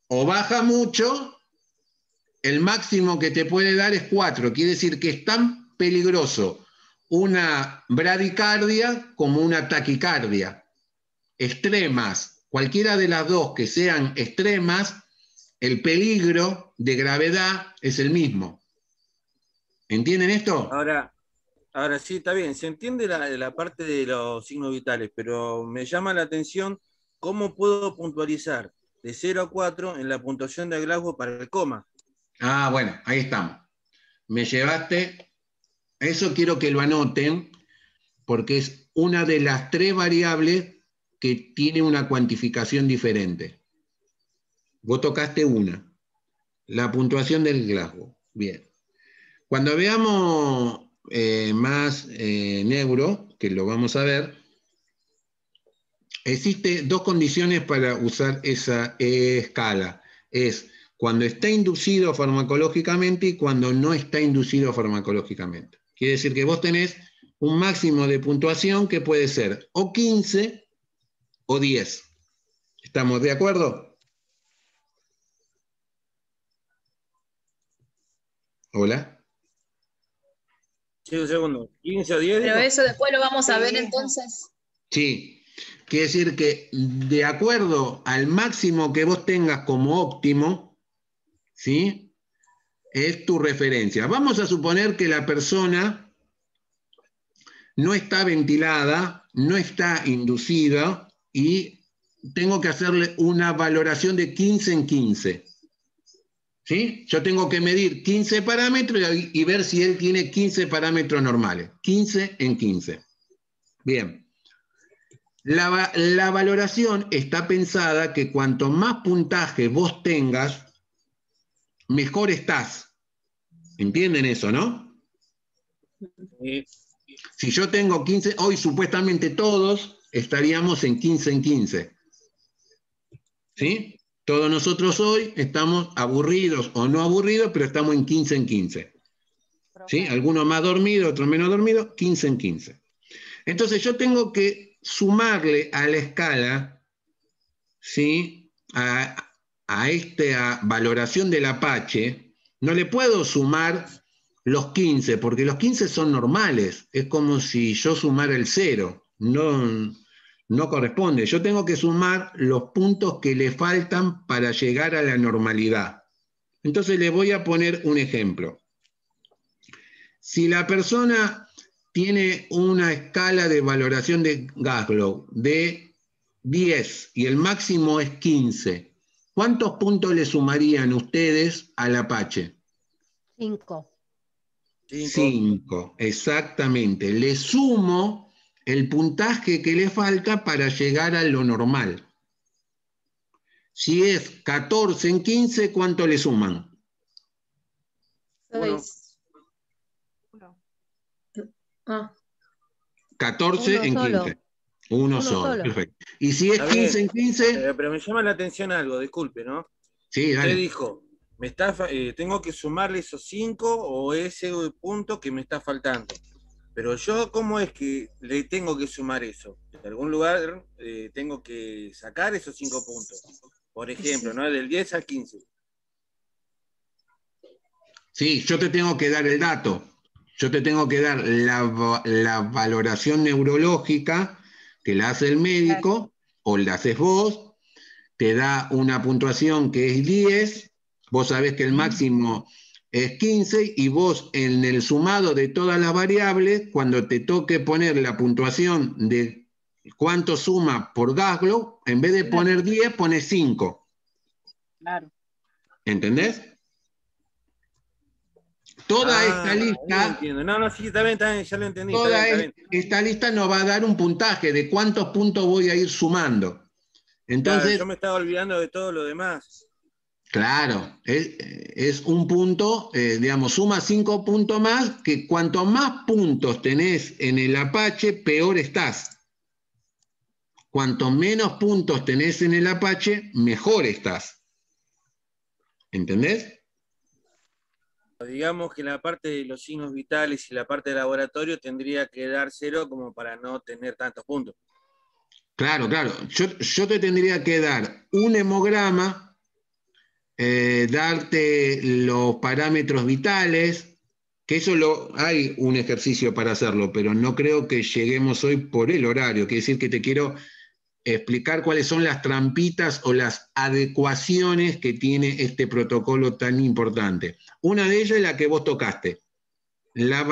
o baja mucho, el máximo que te puede dar es 4. Quiere decir que es tan peligroso una bradicardia como una taquicardia. Extremas, cualquiera de las dos que sean extremas, el peligro de gravedad es el mismo. ¿Entienden esto? Ahora sí, está bien, se entiende la parte de los signos vitales, pero me llama la atención cómo puedo puntualizar de 0 a 4 en la puntuación de Glasgow para el coma. Ah, bueno, ahí estamos. Me llevaste... Eso quiero que lo anoten, porque es una de las 3 variables que tiene una cuantificación diferente. Vos tocaste una, la puntuación del Glasgow. Bien. Cuando veamos más neuro, que lo vamos a ver, existe 2 condiciones para usar esa escala. Es cuando está inducido farmacológicamente y cuando no está inducido farmacológicamente. Quiere decir que vos tenés un máximo de puntuación que puede ser o 15 o 10. ¿Estamos de acuerdo? ¿Hola? Sí, un segundo. 15 o 10. Pero digo. eso después lo vamos a ver entonces. Sí. Quiere decir que de acuerdo al máximo que vos tengas como óptimo, ¿sí? Es tu referencia. Vamos a suponer que la persona no está ventilada, no está inducida y tengo que hacerle una valoración de 15 en 15. ¿Sí? Yo tengo que medir 15 parámetros y ver si él tiene 15 parámetros normales. 15 en 15. Bien. La valoración está pensada que cuanto más puntaje vos tengas, mejor estás. ¿Entienden eso, no? Sí. Si yo tengo 15, hoy supuestamente todos estaríamos en 15 en 15. ¿Sí? Todos nosotros hoy estamos aburridos o no aburridos, pero estamos en 15 en 15. ¿Sí? Algunos más dormidos, otros menos dormidos, 15 en 15. Entonces yo tengo que sumarle a la escala, ¿sí? a esta valoración del Apache, no le puedo sumar los 15, porque los 15 son normales. Es como si yo sumara el 0. No corresponde. Yo tengo que sumar los puntos que le faltan para llegar a la normalidad. Entonces le voy a poner un ejemplo. Si la persona tiene una escala de valoración de Glasgow de 10 y el máximo es 15, ¿cuántos puntos le sumarían ustedes al Apache? 5. 5, exactamente. Le sumo el puntaje que le falta para llegar a lo normal. Si es 14 en 15, ¿cuánto le suman? 6. 14 en 15. Uno solo, perfecto. Y si es Está 15 bien, en 15... pero me llama la atención algo, disculpe, ¿no? Sí, Usted dale. dijo, tengo que sumarle esos 5 o ese punto que me está faltando. Pero yo, ¿cómo es que le tengo que sumar eso? De algún lugar tengo que sacar esos 5 puntos. Por ejemplo, ¿no? Del 10 al 15. Sí, yo te tengo que dar el dato. Yo te tengo que dar la valoración neurológica que la hace el médico o la haces vos, te da una puntuación que es 10, vos sabés que el máximo es 15 y vos en el sumado de todas las variables, cuando te toque poner la puntuación de cuánto suma por Glasgow, en vez de poner 10, pones 5. Claro. ¿Entendés? Toda esta lista, entiendo. No, sí, está bien, ya lo entendí. toda Está bien. esta lista nos va a dar un puntaje de cuántos puntos voy a ir sumando. Entonces, claro, yo me estaba olvidando de todo lo demás. Claro, es un punto, digamos, suma 5 puntos más, que cuanto más puntos tenés en el Apache, peor estás. Cuanto menos puntos tenés en el Apache, mejor estás. ¿Entendés? Digamos que la parte de los signos vitales y la parte de laboratorio tendría que dar 0 como para no tener tantos puntos. Claro, claro. Yo te tendría que dar un hemograma, darte los parámetros vitales, que eso hay un ejercicio para hacerlo, pero no creo que lleguemos hoy por el horario. Quiere decir que te quiero explicar cuáles son las trampitas o las adecuaciones que tiene este protocolo tan importante. Una de ellas es la que vos tocaste, la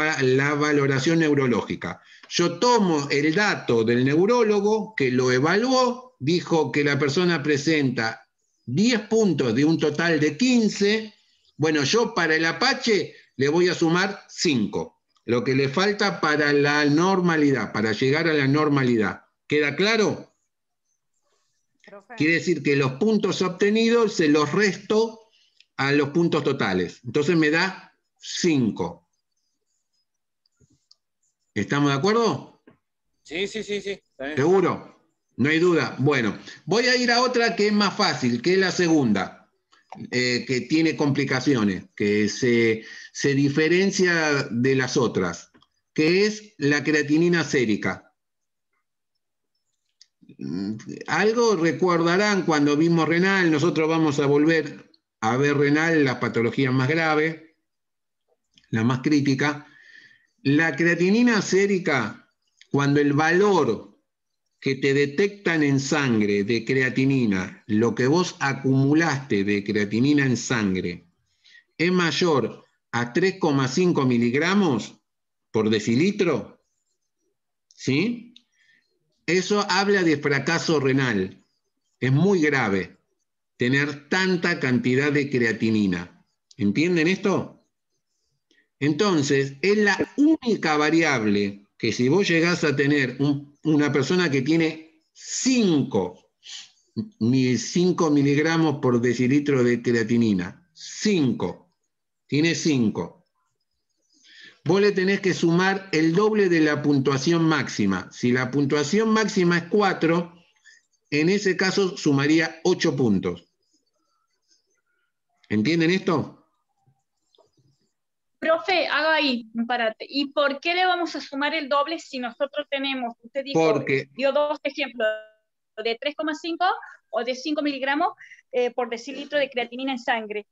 valoración neurológica. Yo tomo el dato del neurólogo que lo evaluó, dijo que la persona presenta 10 puntos de un total de 15. Bueno, yo para el Apache le voy a sumar 5, lo que le falta para la normalidad, para llegar a la normalidad. ¿Queda claro? Quiere decir que los puntos obtenidos se los resto a los puntos totales. Entonces me da 5. ¿Estamos de acuerdo? Sí. Está bien. ¿Seguro? No hay duda. Bueno, voy a ir a otra que es más fácil, que es la segunda, que tiene complicaciones, que se diferencia de las otras, que es la creatinina sérica. Algo recordarán cuando vimos renal, nosotros vamos a volver a ver renal, las patologías más graves, la más crítica. La creatinina sérica, cuando el valor que te detectan en sangre de creatinina, lo que vos acumulaste de creatinina en sangre, es mayor a 3,5 miligramos por decilitro, ¿sí? Eso habla de fracaso renal. Es muy grave tener tanta cantidad de creatinina. ¿Entienden esto? Entonces, es la única variable que si vos llegás a tener una persona que tiene 5 miligramos por decilitro de creatinina, 5, tiene 5. Vos le tenés que sumar el doble de la puntuación máxima. Si la puntuación máxima es 4, en ese caso sumaría 8 puntos. ¿Entienden esto? Profe, haga ahí un parate. ¿Y por qué le vamos a sumar el doble si nosotros tenemos, usted dijo, dio 2 ejemplos, de 3,5 o de 5 miligramos por decilitro de creatinina en sangre?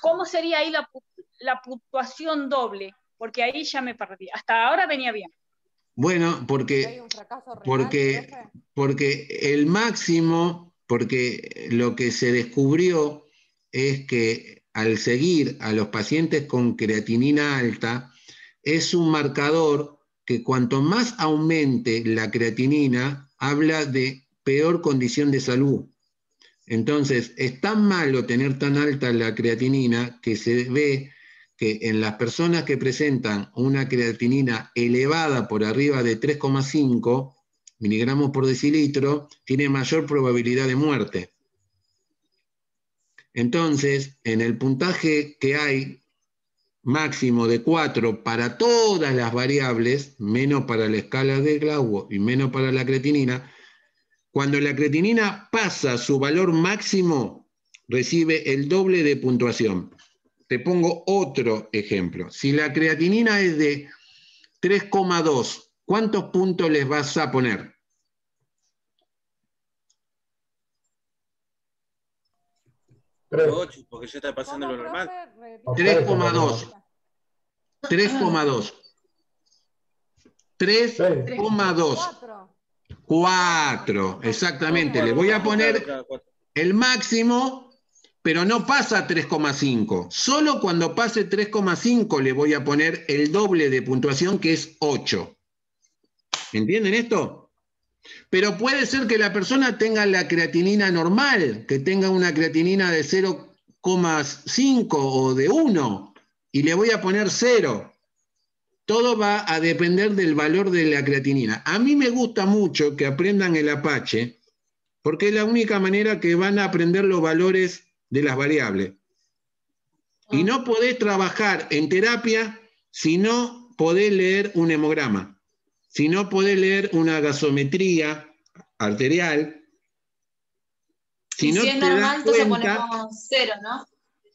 ¿Cómo sería ahí la puntuación doble? Porque ahí ya me perdí. Hasta ahora venía bien. Bueno, porque el máximo, porque lo que se descubrió es que al seguir a los pacientes con creatinina alta, es un marcador que cuanto más aumente la creatinina, habla de peor condición de salud. Entonces, es tan malo tener tan alta la creatinina que se ve que en las personas que presentan una creatinina elevada por arriba de 3,5 miligramos por decilitro, tiene mayor probabilidad de muerte. Entonces, en el puntaje que hay máximo de 4 para todas las variables, menos para la escala de Glasgow y menos para la creatinina, cuando la creatinina pasa su valor máximo, recibe el doble de puntuación. Te pongo otro ejemplo. Si la creatinina es de 3,2, ¿cuántos puntos les vas a poner? 8, porque ya está pasando lo normal. 3,2. 3,2. 3,2. 4, exactamente. Le voy a poner el máximo, pero no pasa 3,5. Solo cuando pase 3,5 le voy a poner el doble de puntuación, que es 8. ¿Entienden esto? Pero puede ser que la persona tenga la creatinina normal, que tenga una creatinina de 0,5 o de 1, y le voy a poner 0. Todo va a depender del valor de la creatinina. A mí me gusta mucho que aprendan el Apache, porque es la única manera que van a aprender los valores de las variables. Y no podés trabajar en terapia si no podés leer un hemograma, si no podés leer una gasometría arterial. Si es normal, entonces ponemos 0, ¿no?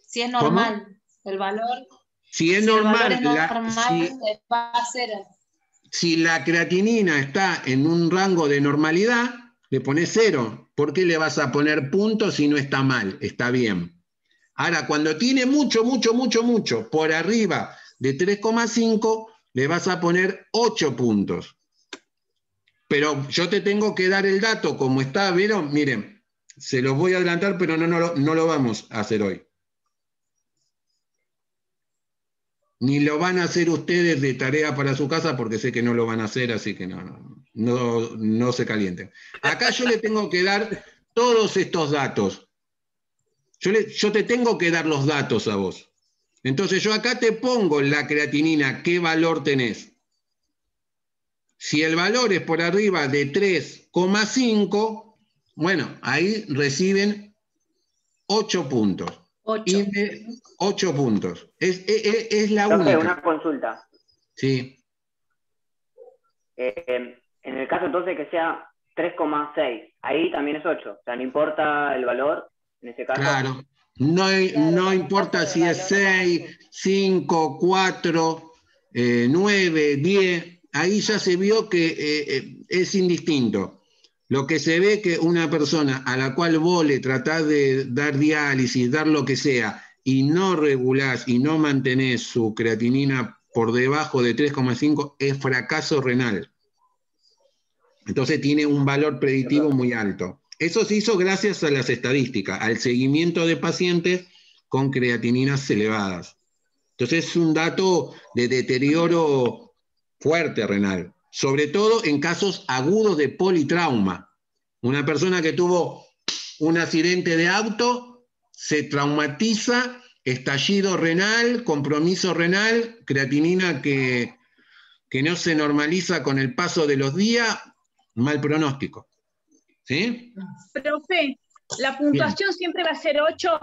Si es normal, ¿cómo? El valor... Si es normal, el valor es normal, va a 0. Si la creatinina está en un rango de normalidad, le pones 0. ¿Por qué le vas a poner puntos si no está mal? Está bien. Ahora, cuando tiene mucho, por arriba de 3,5, le vas a poner 8 puntos. Pero yo te tengo que dar el dato como está, ¿vieron? Miren, se los voy a adelantar, pero no lo vamos a hacer hoy. Ni lo van a hacer ustedes de tarea para su casa, porque sé que no lo van a hacer, así que no se calienten. Acá yo le tengo que dar todos estos datos. Yo te tengo que dar los datos a vos. Entonces yo acá te pongo la creatinina, qué valor tenés. Si el valor es por arriba de 3,5, bueno, ahí reciben 8 puntos. 8 puntos. Es la única. Una consulta. Sí. En el caso entonces que sea 3,6, ahí también es 8. O sea, no importa el valor en ese caso. Claro. No importa si es 6, 5, 4, 9, 10. Ahí ya se vio que es indistinto. Lo que se ve que una persona a la cual vos le tratás de dar diálisis, dar lo que sea, y no regulás y no mantenés su creatinina por debajo de 3,5, es fracaso renal. Entonces tiene un valor predictivo muy alto. Eso se hizo gracias a las estadísticas, al seguimiento de pacientes con creatininas elevadas. Entonces es un dato de deterioro fuerte renal, sobre todo en casos agudos de politrauma. Una persona que tuvo un accidente de auto, se traumatiza, estallido renal, compromiso renal, creatinina que no se normaliza con el paso de los días, mal pronóstico. ¿Sí? Profe, ¿la puntuación siempre va a ser 8?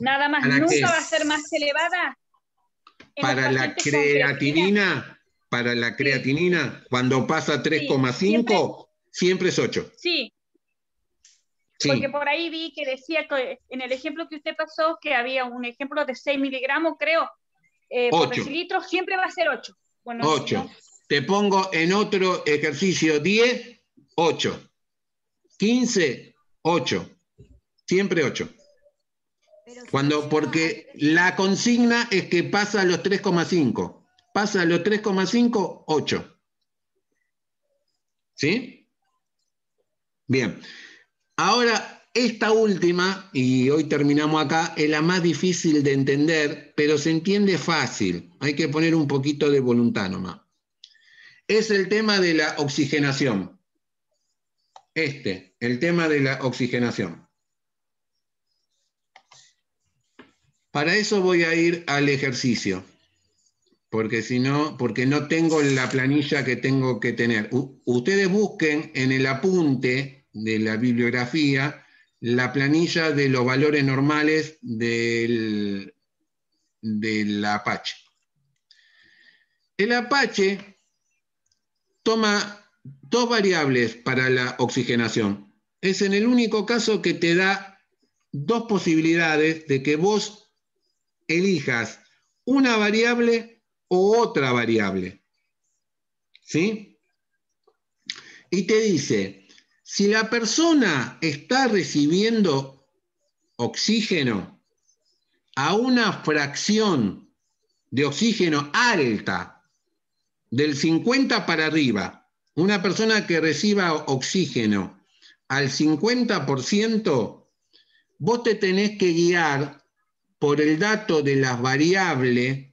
Nada más, ¿nunca va a ser más elevada? Para la creatinina, cuando pasa 3,5, siempre es 8. Sí. Porque por ahí vi que decía que en el ejemplo que usted pasó, que había un ejemplo de 6 miligramos, creo, por decilitro, siempre va a ser 8. Bueno, 8. Si no... Te pongo en otro ejercicio 10, 8. 15, 8. Siempre 8. Porque la consigna es que pasa a los 3,5. Pasa a los 3,5, 8. ¿Sí? Bien. Ahora, esta última, y hoy terminamos acá, es la más difícil de entender, pero se entiende fácil. Hay que poner un poquito de voluntad nomás. Es el tema de la oxigenación. El tema de la oxigenación. Para eso voy a ir al ejercicio, porque no tengo la planilla que tengo que tener. Ustedes busquen en el apunte de la bibliografía la planilla de los valores normales del Apache. El Apache toma 2 variables para la oxigenación. Es en el único caso que te da dos posibilidades de que vos elijas una variable o otra variable. ¿Sí? Y te dice, si la persona está recibiendo oxígeno a una fracción de oxígeno alta, del 50 para arriba, una persona que reciba oxígeno al 50%, vos te tenés que guiar por el dato de las variables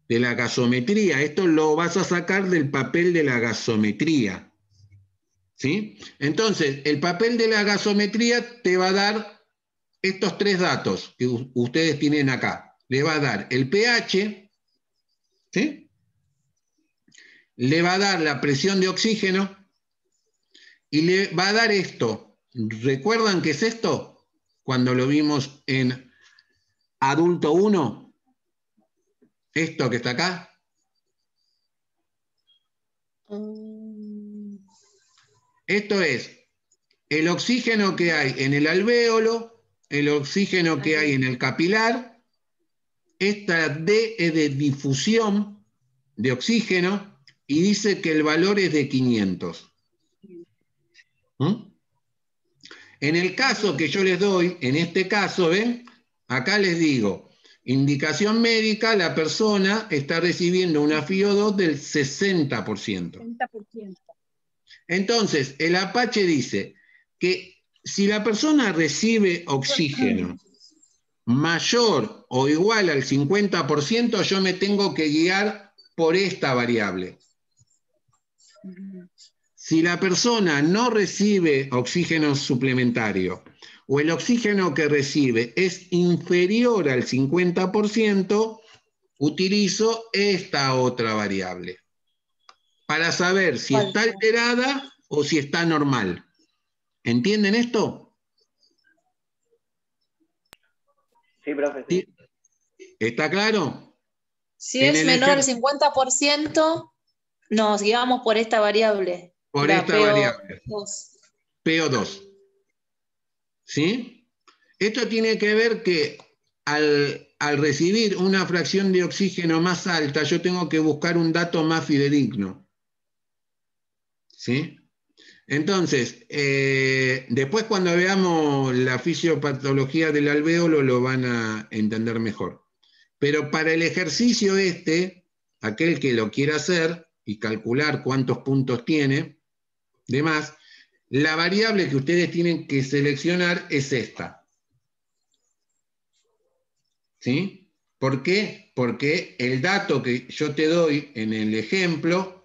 de la gasometría. Esto lo vas a sacar del papel de la gasometría. ¿Sí? Entonces, el papel de la gasometría te va a dar estos tres datos que ustedes tienen acá. Le va a dar el pH, ¿sí? Le va a dar la presión de oxígeno y le va a dar esto. ¿Recuerdan qué es esto? Cuando lo vimos en adulto 1, esto que está acá. Esto es el oxígeno que hay en el alvéolo, el oxígeno que hay en el capilar. Esta D es de difusión de oxígeno y dice que el valor es de 500. En el caso que yo les doy, en este caso, ¿ven? Acá les digo, indicación médica, la persona está recibiendo una FiO2 del 60%. Entonces, el Apache dice que si la persona recibe oxígeno mayor o igual al 50%, yo me tengo que guiar por esta variable. Si la persona no recibe oxígeno suplementario o el oxígeno que recibe es inferior al 50%, utilizo esta otra variable para saber si está alterada o si está normal. ¿Entienden esto? Sí, profe. Sí. ¿Está claro? Si es menor al 50%, nos guiamos por esta variable. Por esta variable. PO2. ¿Sí? Esto tiene que ver que al recibir una fracción de oxígeno más alta, yo tengo que buscar un dato más fidedigno. ¿Sí? Entonces, después cuando veamos la fisiopatología del alvéolo lo van a entender mejor. Pero para el ejercicio aquel que lo quiera hacer y calcular cuántos puntos tiene, demás, la variable que ustedes tienen que seleccionar es esta. ¿Sí? ¿Por qué? Porque el dato que yo te doy en el ejemplo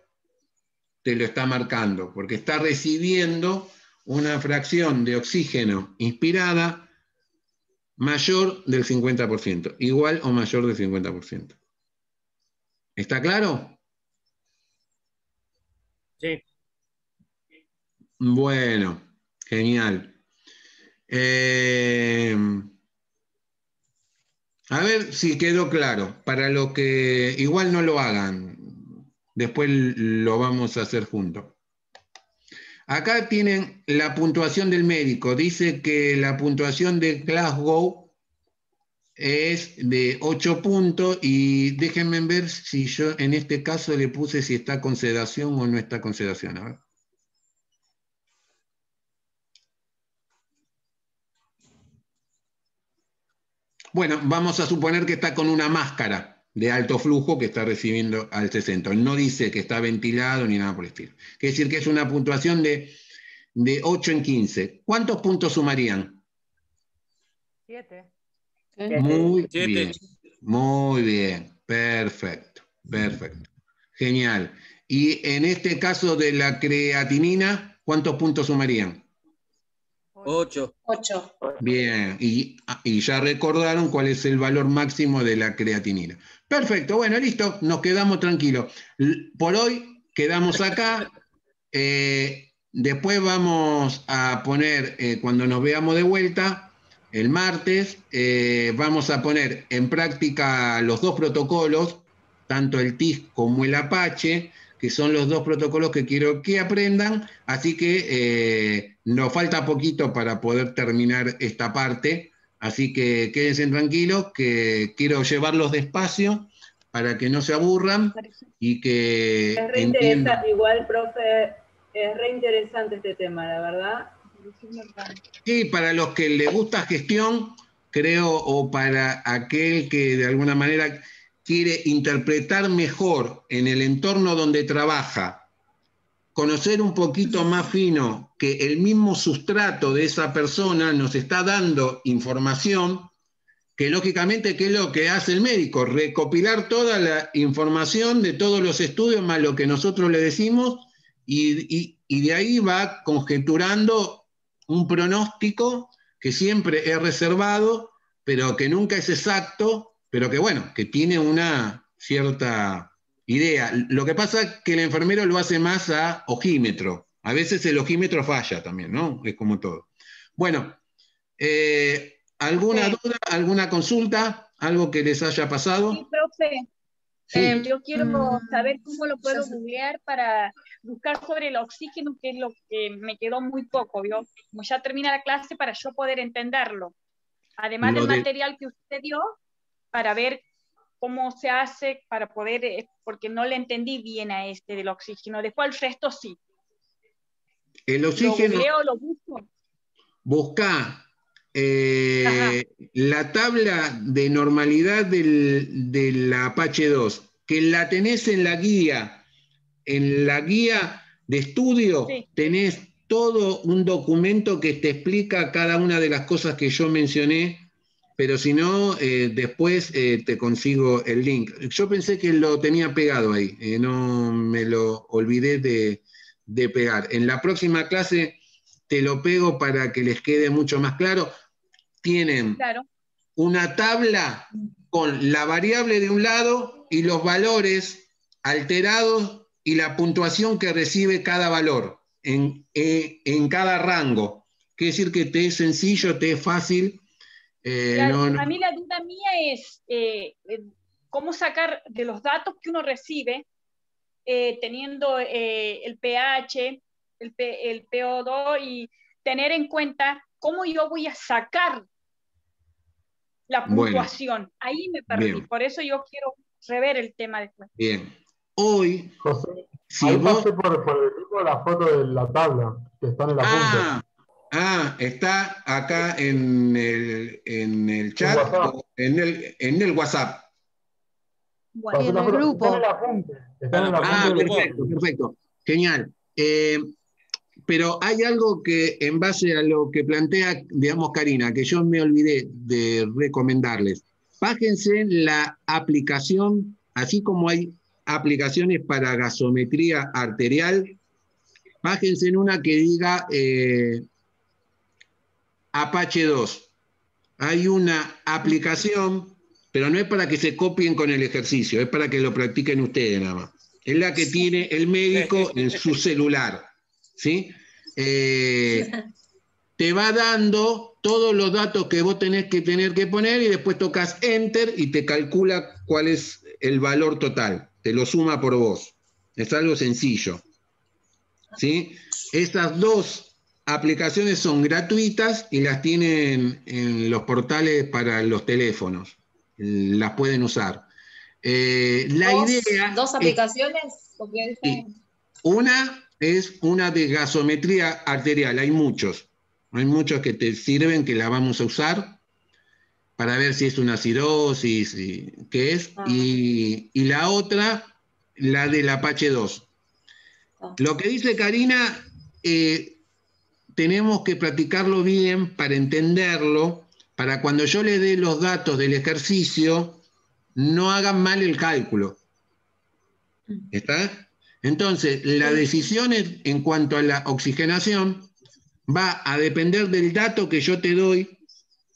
te lo está marcando, porque está recibiendo una fracción de oxígeno inspirada mayor del 50%, igual o mayor del 50%. ¿Está claro? Sí. Bueno, genial. A ver si quedó claro. Para los que igual no lo hagan, después lo vamos a hacer juntos. Acá tienen la puntuación del médico. Dice que la puntuación de Glasgow es de 8 puntos y déjenme ver si yo en este caso le puse si está con sedación o no está con sedación. A ver. Bueno, vamos a suponer que está con una máscara de alto flujo que está recibiendo al 60. No dice que está ventilado ni nada por el estilo. Quiere decir que es una puntuación de 8 en 15. ¿Cuántos puntos sumarían? 7. Muy bien. Muy bien. Perfecto. Perfecto. Genial. Y en este caso de la creatinina, ¿cuántos puntos sumarían? 8. Bien, y ya recordaron cuál es el valor máximo de la creatinina. Perfecto, bueno, listo, nos quedamos tranquilos. Por hoy quedamos acá. Después vamos a poner, cuando nos veamos de vuelta, el martes, vamos a poner en práctica los dos protocolos, tanto el TIS como el Apache, que son los 2 protocolos que quiero que aprendan, así que nos falta poquito para poder terminar esta parte, así que quédense tranquilos, que quiero llevarlos despacio para que no se aburran y que es re entiendan. Igual, profe, es re interesante este tema, la verdad. Sí, para los que les gusta gestión, creo, o para aquel que de alguna manera quiere interpretar mejor en el entorno donde trabaja, conocer un poquito más fino que el mismo sustrato de esa persona nos está dando información, que lógicamente, ¿qué es lo que hace el médico? Recopilar toda la información de todos los estudios más lo que nosotros le decimos y de ahí va conjeturando un pronóstico que siempre es reservado, pero que nunca es exacto, pero que bueno, que tiene una cierta idea. Lo que pasa es que el enfermero lo hace más a ojímetro. A veces el ojímetro falla también, ¿no? Es como todo. Bueno, ¿alguna duda, alguna consulta? ¿Algo que les haya pasado? Sí, profe. Sí. Yo quiero saber cómo lo puedo googlear para buscar sobre el oxígeno, que es lo que me quedó muy poco, ¿vio? Como ya termina la clase, para yo poder entenderlo. Además del material que usted dio, para ver cómo se hace, para poder, porque no le entendí bien a este del oxígeno. Después el resto sí. El oxígeno. ¿Lo googleo o lo busco? Busca la tabla de normalidad de la Apache 2, que la tenés en la guía de estudio, sí. Tenés todo un documento que te explica cada una de las cosas que yo mencioné, pero si no, después te consigo el link. Yo pensé que lo tenía pegado ahí, no me lo olvidé de pegar. En la próxima clase te lo pego para que les quede mucho más claro. Tienen una tabla con la variable de un lado y los valores alterados y la puntuación que recibe cada valor en cada rango. Quiere decir que te es sencillo, te es fácil. A mí la duda mía es cómo sacar de los datos que uno recibe, teniendo el pH, el PO2, y tener en cuenta cómo yo voy a sacar la puntuación. Bueno, ahí me perdí. Bien. Por eso yo quiero rever el tema después. Bien. Hoy, José, si ahí vos... pasé por el grupo la foto de la tabla, que está en el apunte. Está acá en el chat, en el WhatsApp. Bueno, en el grupo. Está en el apunte. Perfecto. Genial. Pero hay algo que, en base a lo que plantea, digamos, Karina, que yo me olvidé de recomendarles. Bájense la aplicación, así como hay aplicaciones para gasometría arterial, bájense en una que diga Apache 2. Hay una aplicación, pero no es para que se copien con el ejercicio, es para que lo practiquen ustedes nada más. Es la que tiene el médico en su celular, ¿sí? Te va dando todos los datos que vos tenés que poner y después tocas Enter y te calcula cuál es el valor total. Te lo suma por vos. Es algo sencillo, ¿sí? Estas 2 aplicaciones son gratuitas y las tienen en los portales para los teléfonos. Las pueden usar. ¿Dos aplicaciones? Sí. Una es una de gasometría arterial. Hay muchos que te sirven, que la vamos a usar para ver si es una cirrosis, qué es. Y la otra, la del Apache 2. Lo que dice Karina, tenemos que practicarlo bien para entenderlo, para cuando yo le dé los datos del ejercicio, no hagan mal el cálculo. ¿Está? Entonces, la decisión en cuanto a la oxigenación va a depender del dato que yo te doy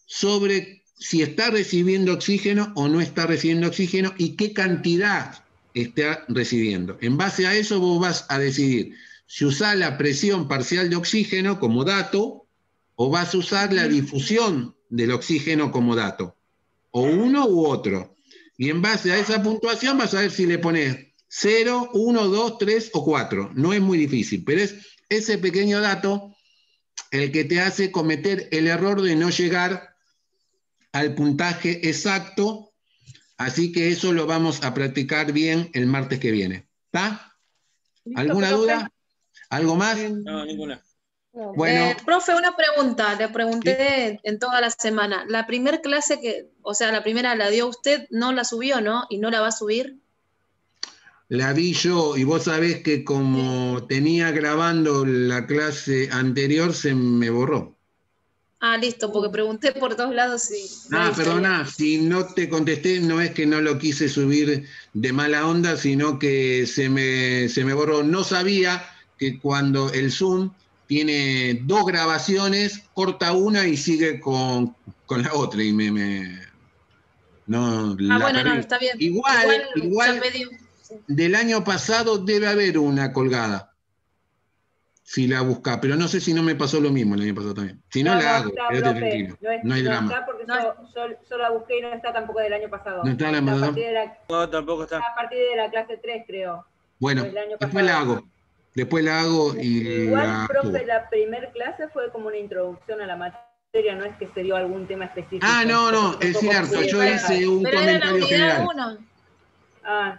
sobre si está recibiendo oxígeno o no está recibiendo oxígeno y qué cantidad está recibiendo. En base a eso vos vas a decidir si usás la presión parcial de oxígeno como dato o vas a usar la difusión del oxígeno como dato, o uno u otro. Y en base a esa puntuación vas a ver si le pones 0, 1, 2, 3 o 4. No es muy difícil, pero es ese pequeño dato el que te hace cometer el error de no llegar al puntaje exacto. Así que eso lo vamos a practicar bien el martes que viene. ¿Está? ¿Alguna duda? ¿Algo más? No, ninguna. Bueno. Profe, una pregunta. Le pregunté en toda la semana. La primera clase la primera la dio usted, no la subió, ¿no? ¿Y no la va a subir? La vi yo, y vos sabés que como tenía grabando la clase anterior, se me borró. Ah, listo, porque pregunté por todos lados y... Perdona, si no te contesté, no es que no lo quise subir de mala onda, sino que se me borró. No sabía que cuando el Zoom tiene 2 grabaciones, corta una y sigue con la otra, y no, la bueno, perdí. no, está bien. Igual del año pasado debe haber una colgada. Si la busca, pero no sé si no me pasó lo mismo el año pasado también. Si no, la hago, está, quédate profe, tranquilo. No hay no drama. está porque yo la busqué y no está tampoco del año pasado. No está la No, tampoco está. A partir de la clase 3, creo. Bueno, después la hago. Después la hago y igual, profe, la primer clase fue como una introducción a la materia, no es que se dio algún tema específico. No, es cierto, yo hice un comentario general.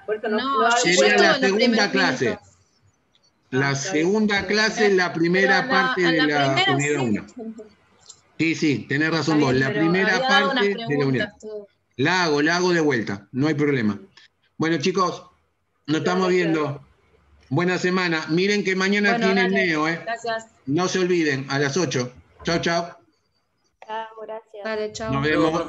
Por eso sería la segunda clase. La segunda clase, la primera parte de la unidad 1. Sí, tenés razón vos. La primera parte de la unidad. La hago de vuelta, no hay problema. Bueno, chicos, nos estamos viendo. Buena semana. Miren que mañana tienen Neo, ¿eh? Gracias. No se olviden, a las 8. Chau. Chao, gracias. Dale, chao. Nos vemos.